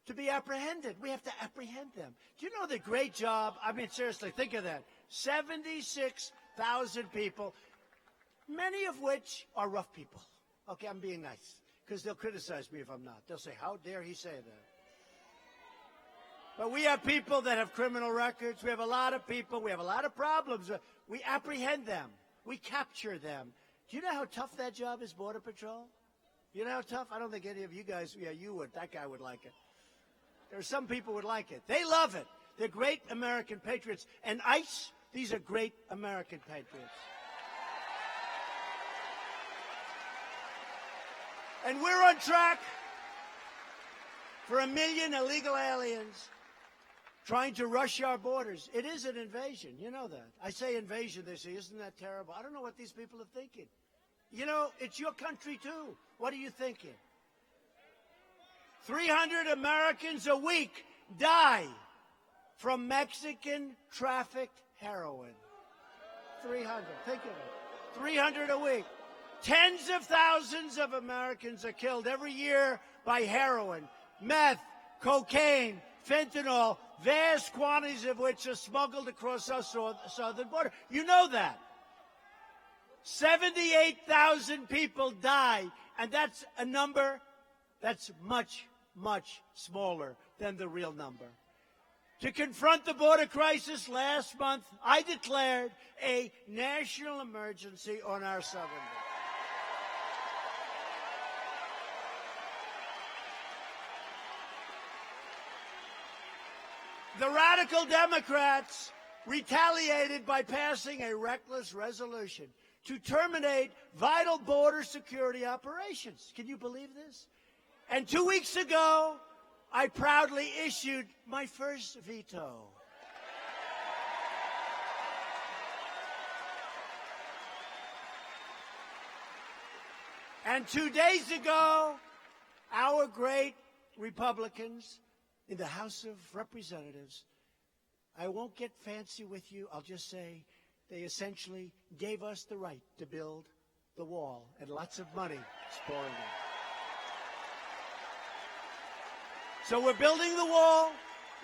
to be apprehended. We have to apprehend them. Do you know the great job? I mean, seriously, think of that. 76,000 people, many of which are rough people. Okay, I'm being nice, because they'll criticize me if I'm not. They'll say, how dare he say that? But we have people that have criminal records. We have a lot of people. We have a lot of problems. We apprehend them. We capture them. Do you know how tough that job is, Border Patrol? You know how tough? I don't think any of you guys, yeah, you would. That guy would like it. There are some people who would like it. They love it. They're great American patriots. And ICE, these are great American patriots. And we're on track for 1 million illegal aliens trying to rush our borders. It is an invasion. You know that. I say invasion, they say, isn't that terrible? I don't know what these people are thinking. You know, it's your country, too. What are you thinking? 300 Americans a week die from Mexican trafficked heroin. 300. Think of it. 300 a week. Tens of thousands of Americans are killed every year by heroin, meth, cocaine, fentanyl, vast quantities of which are smuggled across our southern border. You know that. 78,000 people die, and that's a number that's much, much smaller than the real number. To confront the border crisis last month, I declared a national emergency on our southern border. The radical Democrats retaliated by passing a reckless resolution to terminate vital border security operations. Can you believe this? And 2 weeks ago, I proudly issued my first veto. And 2 days ago, our great Republicans in the House of Representatives, I won't get fancy with you, I'll just say they essentially gave us the right to build the wall, and lots of money is pouring in. So we're building the wall.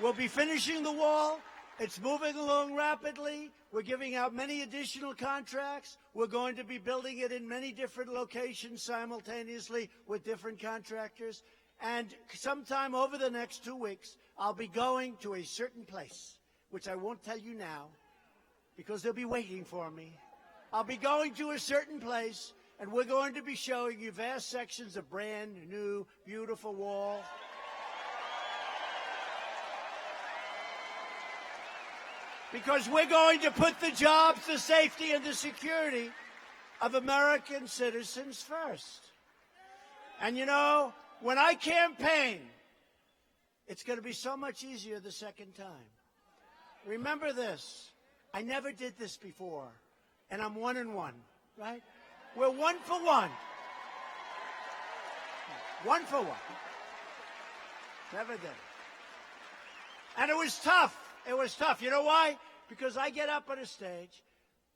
We'll be finishing the wall. It's moving along rapidly. We're giving out many additional contracts. We're going to be building it in many different locations simultaneously with different contractors. And sometime over the next 2 weeks, I'll be going to a certain place, which I won't tell you now, because they'll be waiting for me. I'll be going to a certain place, and we're going to be showing you vast sections of brand new, beautiful wall. Because we're going to put the jobs, the safety, and the security of American citizens first. And you know, when I campaign, it's going to be so much easier the second time. Remember this. I never did this before, and I'm 1-1, right? We're 1 for 1. 1 for 1. Never did it. And it was tough. It was tough. You know why? Because I get up on a stage,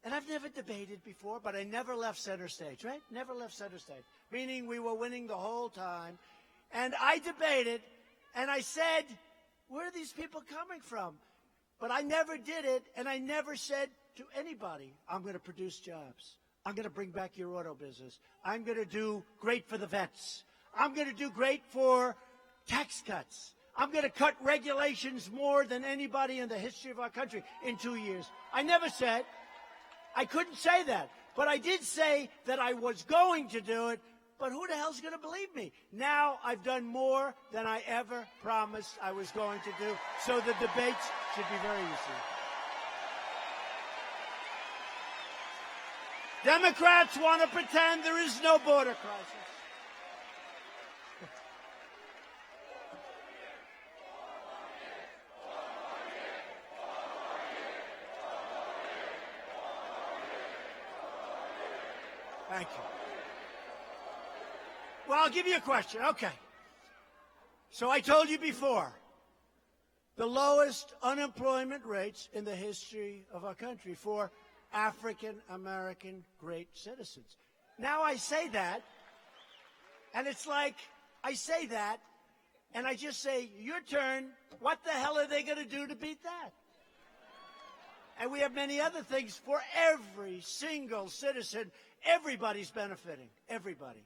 and I've never debated before, but I never left center stage, right? Never left center stage, meaning we were winning the whole time. And I debated, and I said, where are these people coming from? But I never did it, and I never said to anybody, I'm going to produce jobs. I'm going to bring back your auto business. I'm going to do great for the vets. I'm going to do great for tax cuts. I'm going to cut regulations more than anybody in the history of our country in 2 years. I never said. I couldn't say that. But I did say that I was going to do it. But who the hell's going to believe me? Now I've done more than I ever promised I was going to do. So the debates should be very easy. Democrats want to pretend there is no border crisis. Thank you. Well, I'll give you a question. Okay. So I told you before, the lowest unemployment rates in the history of our country for African-American great citizens. Now I say that, and it's like I say that, and I just say, your turn. What the hell are they going to do to beat that? And we have many other things for every single citizen. Everybody's benefiting. Everybody.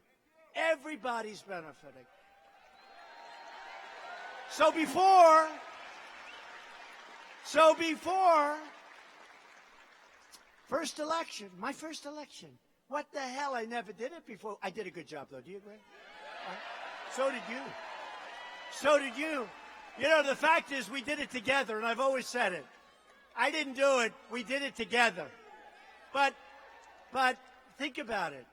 Everybody's benefiting. So before, first election, my first election, what the hell? I never did it before. I did a good job, though. Do you agree? So did you. So did you. You know, the fact is we did it together, and I've always said it. I didn't do it. We did it together. But think about it.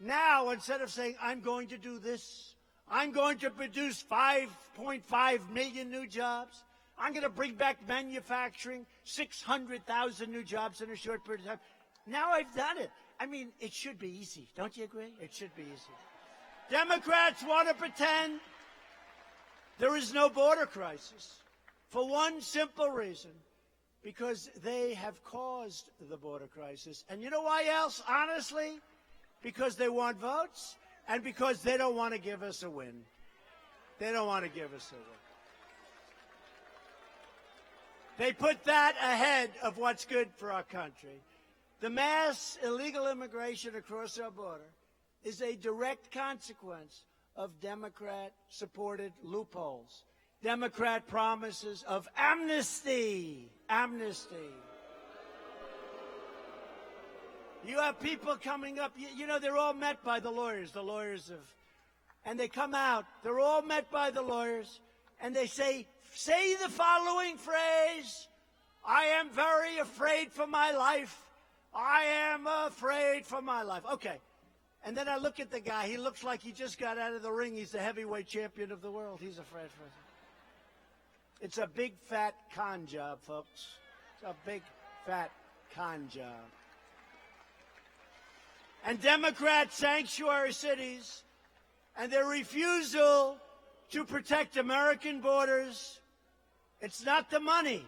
Now, instead of saying, I'm going to do this, I'm going to produce 5.5 million new jobs, I'm going to bring back manufacturing, 600,000 new jobs in a short period of time. Now I've done it. I mean, it should be easy. Don't you agree? It should be easy. Democrats want to pretend there is no border crisis for one simple reason. Because they have caused the border crisis. And you know why else, honestly? Because they want votes and because they don't want to give us a win. They don't want to give us a win. They put that ahead of what's good for our country. The mass illegal immigration across our border is a direct consequence of Democrat-supported loopholes. Democrat promises of amnesty. Amnesty. You have people coming up, you know, they're all met by the lawyers and they come out, they're all met by the lawyers, and they say the following phrase, I am very afraid for my life. I am afraid for my life. Okay. And then I look at the guy, he looks like he just got out of the ring. He's the heavyweight champion of the world. He's afraid for himself. It's a big, fat con job, folks. It's a big, fat con job. And Democrat sanctuary cities and their refusal to protect American borders, it's not the money.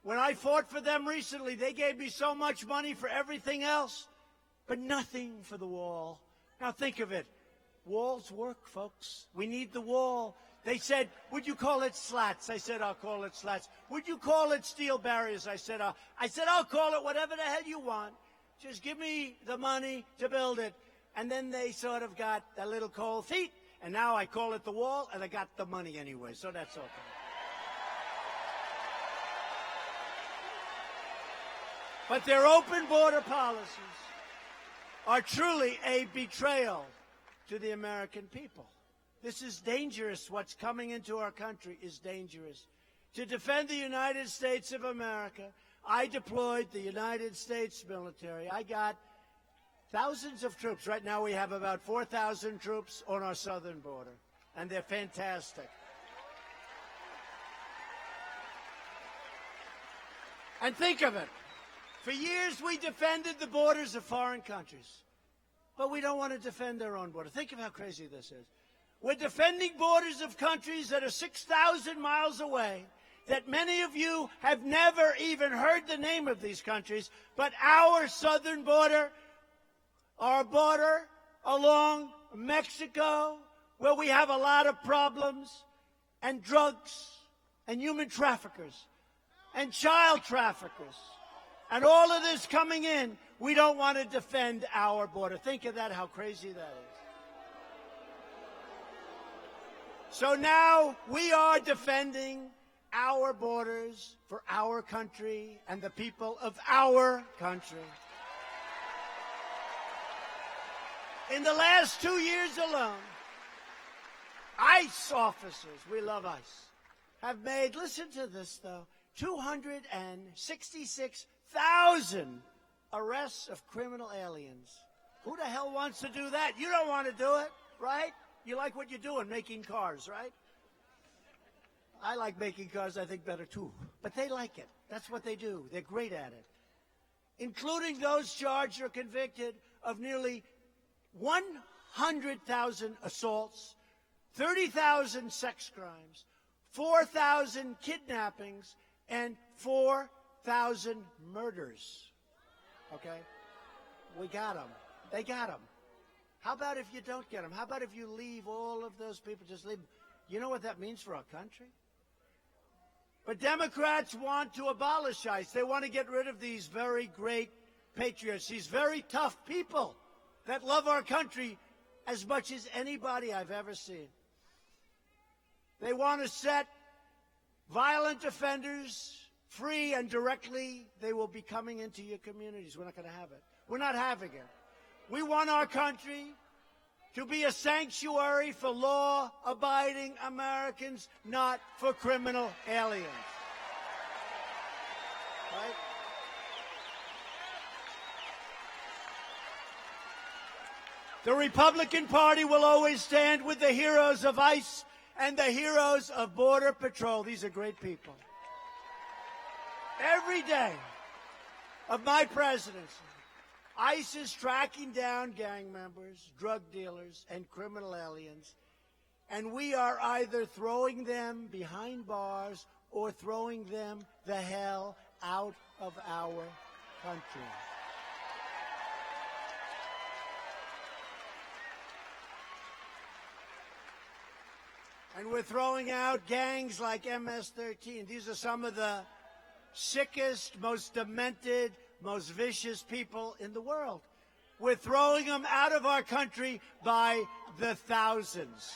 When I fought for them recently, they gave me so much money for everything else, but nothing for the wall. Now think of it. Walls work, folks. We need the wall. They said, would you call it slats? I said, I'll call it slats. Would you call it steel barriers? I said, I'll call it whatever the hell you want. Just give me the money to build it. And then they sort of got a little cold feet. And now I call it the wall, and I got the money anyway. So that's okay. But their open border policies are truly a betrayal to the American people. This is dangerous. What's coming into our country is dangerous. To defend the United States of America, I deployed the United States military. I got thousands of troops. Right now we have about 4,000 troops on our southern border. and they're fantastic. And think of it. For years, we defended the borders of foreign countries, but we don't want to defend our own border. Think of how crazy this is. We're defending borders of countries that are 6,000 miles away, that many of you have never even heard the name of these countries, but our southern border, our border along Mexico, where we have a lot of problems, and drugs, and human traffickers, and child traffickers, and all of this coming in, we don't want to defend our border. Think of that, how crazy that is. So now we are defending our borders for our country and the people of our country. In the last 2 years alone, ICE officers, we love ICE, have made, listen to this though, 266,000 arrests of criminal aliens. Who the hell wants to do that? You don't want to do it, right? You like what you're doing, making cars, right? I like making cars, I think, better too. But they like it. That's what they do. They're great at it. Including those charged or convicted of nearly 100,000 assaults, 30,000 sex crimes, 4,000 kidnappings, and 4,000 murders. Okay? We got them. They got them. How about if you don't get them? How about if you leave all of those people, just leave them? You know what that means for our country? But Democrats want to abolish ICE. They want to get rid of these very great patriots, these very tough people that love our country as much as anybody I've ever seen. They want to set violent offenders free, and directly they will be coming into your communities. We're not going to have it. We're not having it. We want our country to be a sanctuary for law-abiding Americans, not for criminal aliens. Right? The Republican Party will always stand with the heroes of ICE and the heroes of Border Patrol. These are great people. Every day of my presidency, ICE is tracking down gang members, drug dealers, and criminal aliens, and we are either throwing them behind bars or throwing them the hell out of our country. And we're throwing out gangs like MS-13. These are some of the sickest, most demented, most vicious people in the world. We're throwing them out of our country by the thousands.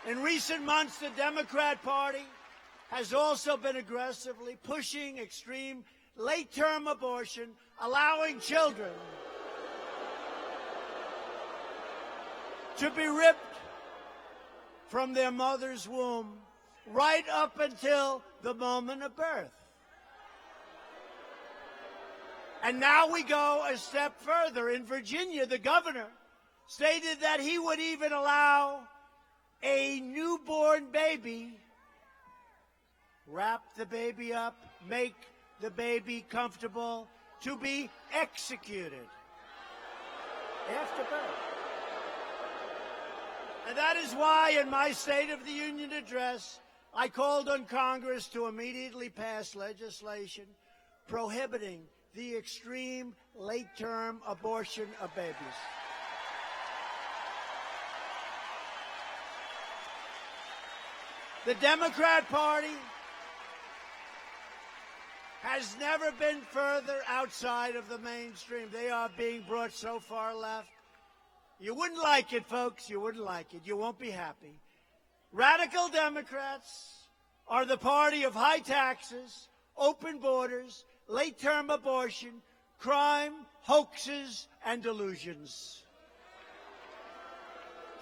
In recent months, the Democrat Party has also been aggressively pushing extreme late-term abortion, allowing children to be ripped from their mother's womb right up until the moment of birth. And now we go a step further. In Virginia, the governor stated that he would even allow a newborn baby, wrap the baby up, make the baby comfortable, to be executed after birth. And that is why in my State of the Union address, I called on Congress to immediately pass legislation prohibiting the extreme late-term abortion of babies. The Democrat Party has never been further outside of the mainstream. They are being brought so far left. You wouldn't like it, folks. You wouldn't like it. You won't be happy. Radical Democrats are the party of high taxes, open borders, late-term abortion, crime, hoaxes, and delusions.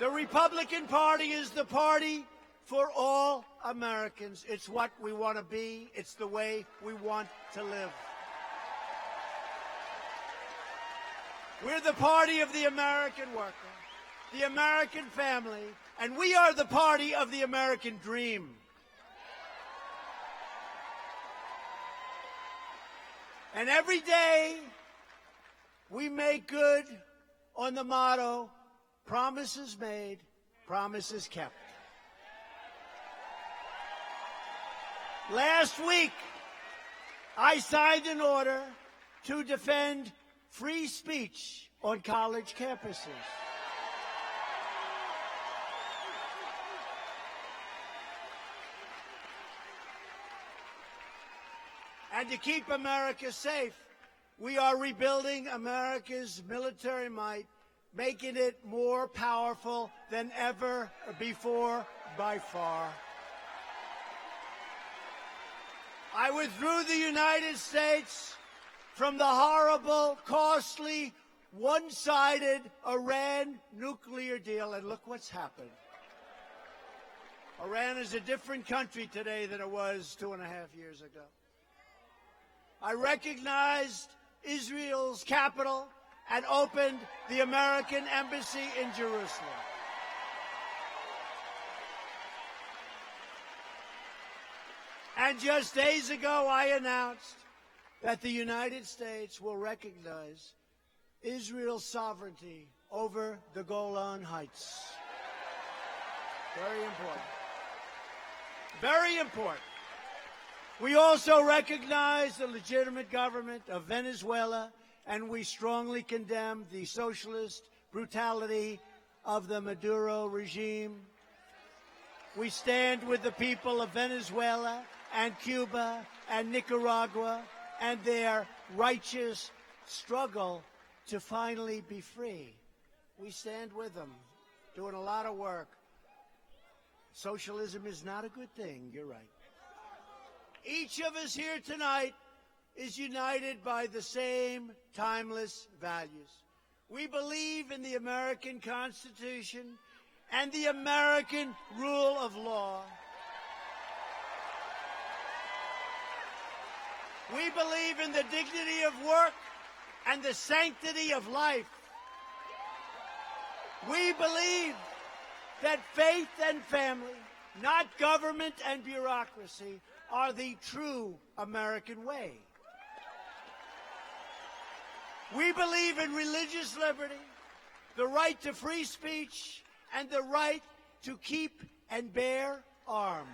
The Republican Party is the party for all Americans. It's what we want to be. It's the way we want to live. We're the party of the American worker. the American family, and we are the party of the American dream. And every day, we make good on the motto, promises made, promises kept. Last week, I signed an order to defend free speech on college campuses. And to keep America safe, we are rebuilding America's military might, making it more powerful than ever before by far. I withdrew the United States from the horrible, costly, one-sided Iran nuclear deal, and look what's happened. Iran is a different country today than it was 2.5 years ago. I recognized Israel's capital and opened the American embassy in Jerusalem. And just days ago, I announced that the United States will recognize Israel's sovereignty over the Golan Heights. Very important. Very important. We also recognize the legitimate government of Venezuela, and we strongly condemn the socialist brutality of the Maduro regime. We stand with the people of Venezuela and Cuba and Nicaragua and their righteous struggle to finally be free. We stand with them, doing a lot of work. Socialism is not a good thing, you're right. Each of us here tonight is united by the same timeless values. We believe in the American Constitution and the American rule of law. We believe in the dignity of work and the sanctity of life. We believe that faith and family, not government and bureaucracy, are the true American way. We believe in religious liberty, the right to free speech, and the right to keep and bear arms.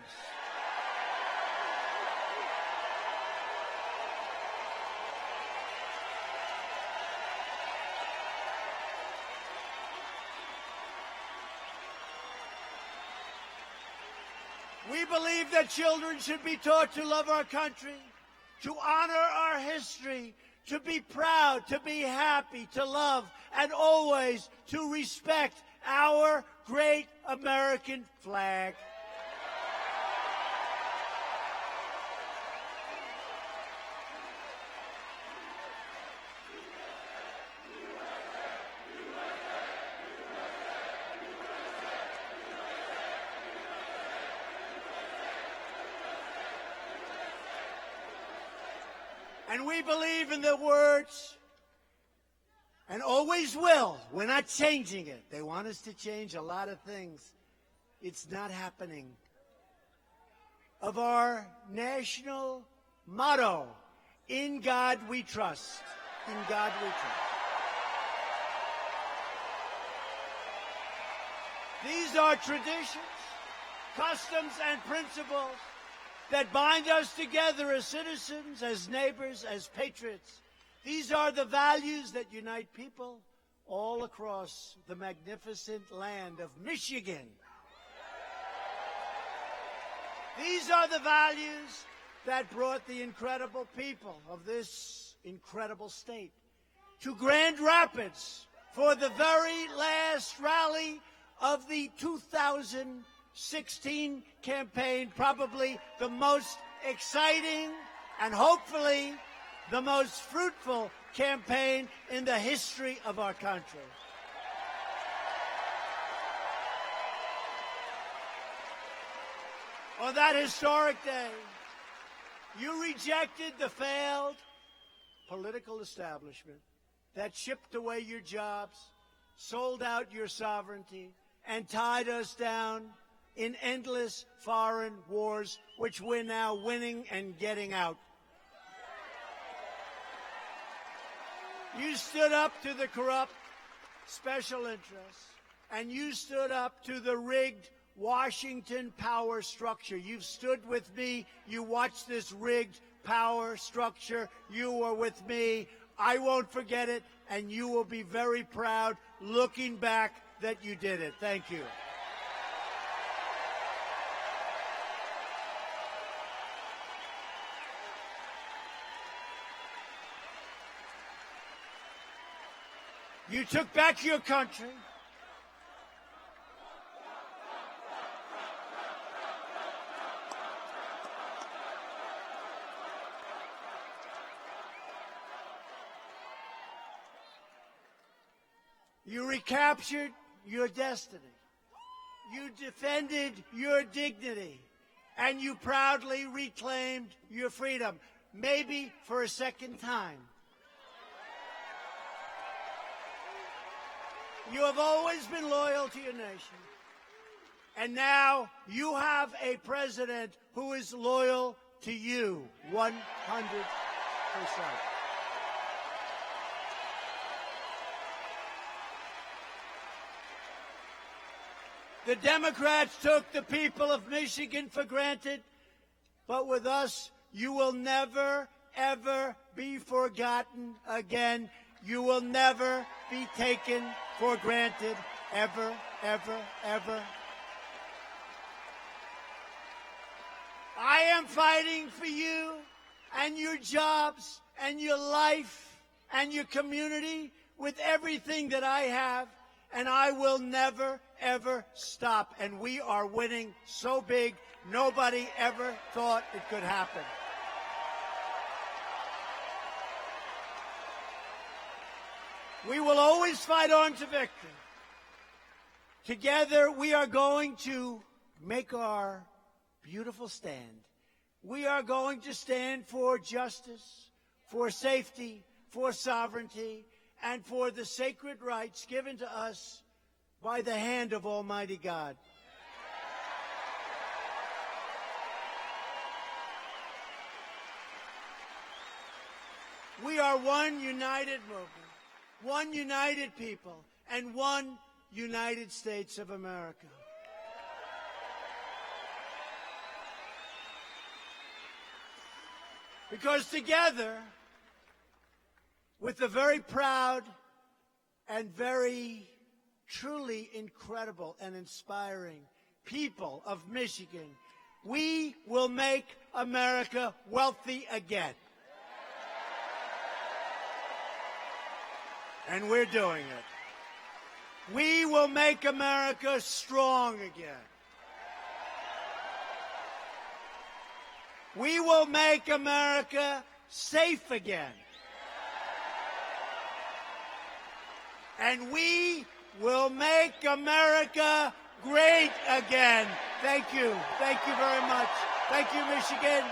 We believe that children should be taught to love our country, to honor our history, to be proud, to be happy, to love, and always to respect our great American flag. And we believe in the words, and always will. We're not changing it. They want us to change a lot of things. It's not happening. Of our national motto, in God we trust. In God we trust. These are traditions, customs, and principles that bind us together as citizens, as neighbors, as patriots. These are the values that unite people all across the magnificent land of Michigan. These are the values that brought the incredible people of this incredible state to Grand Rapids for the very last rally of the 2016 campaign, probably the most exciting and hopefully the most fruitful campaign in the history of our country. On that historic day, you rejected the failed political establishment that chipped away your jobs, sold out your sovereignty and tied us down in endless foreign wars, which we're now winning and getting out. You stood up to the corrupt special interests, and you stood up to the rigged Washington power structure. You've stood with me. You watched this rigged power structure. You were with me. I won't forget it, and you will be very proud looking back that you did it. Thank you. You took back your country. You recaptured your destiny. You defended your dignity. And you proudly reclaimed your freedom, maybe for a second time. You have always been loyal to your nation. And now you have a president who is loyal to you 100%. The Democrats took the people of Michigan for granted, but with us, you will never, ever be forgotten again. You will never be taken for granted, ever, ever, ever. I am fighting for you and your jobs and your life and your community with everything that I have, and I will never, ever stop. And we are winning so big, nobody ever thought it could happen. We will always fight on to victory. Together, we are going to make our beautiful stand. We are going to stand for justice, for safety, for sovereignty, and for the sacred rights given to us by the hand of Almighty God. We are one united movement, one united people, and one United States of America. Because together, with the very proud and very truly incredible and inspiring people of Michigan, we will make America wealthy again. And we're doing it. We will make America strong again. We will make America safe again. And we will make America great again. Thank you. Thank you very much. Thank you, Michigan.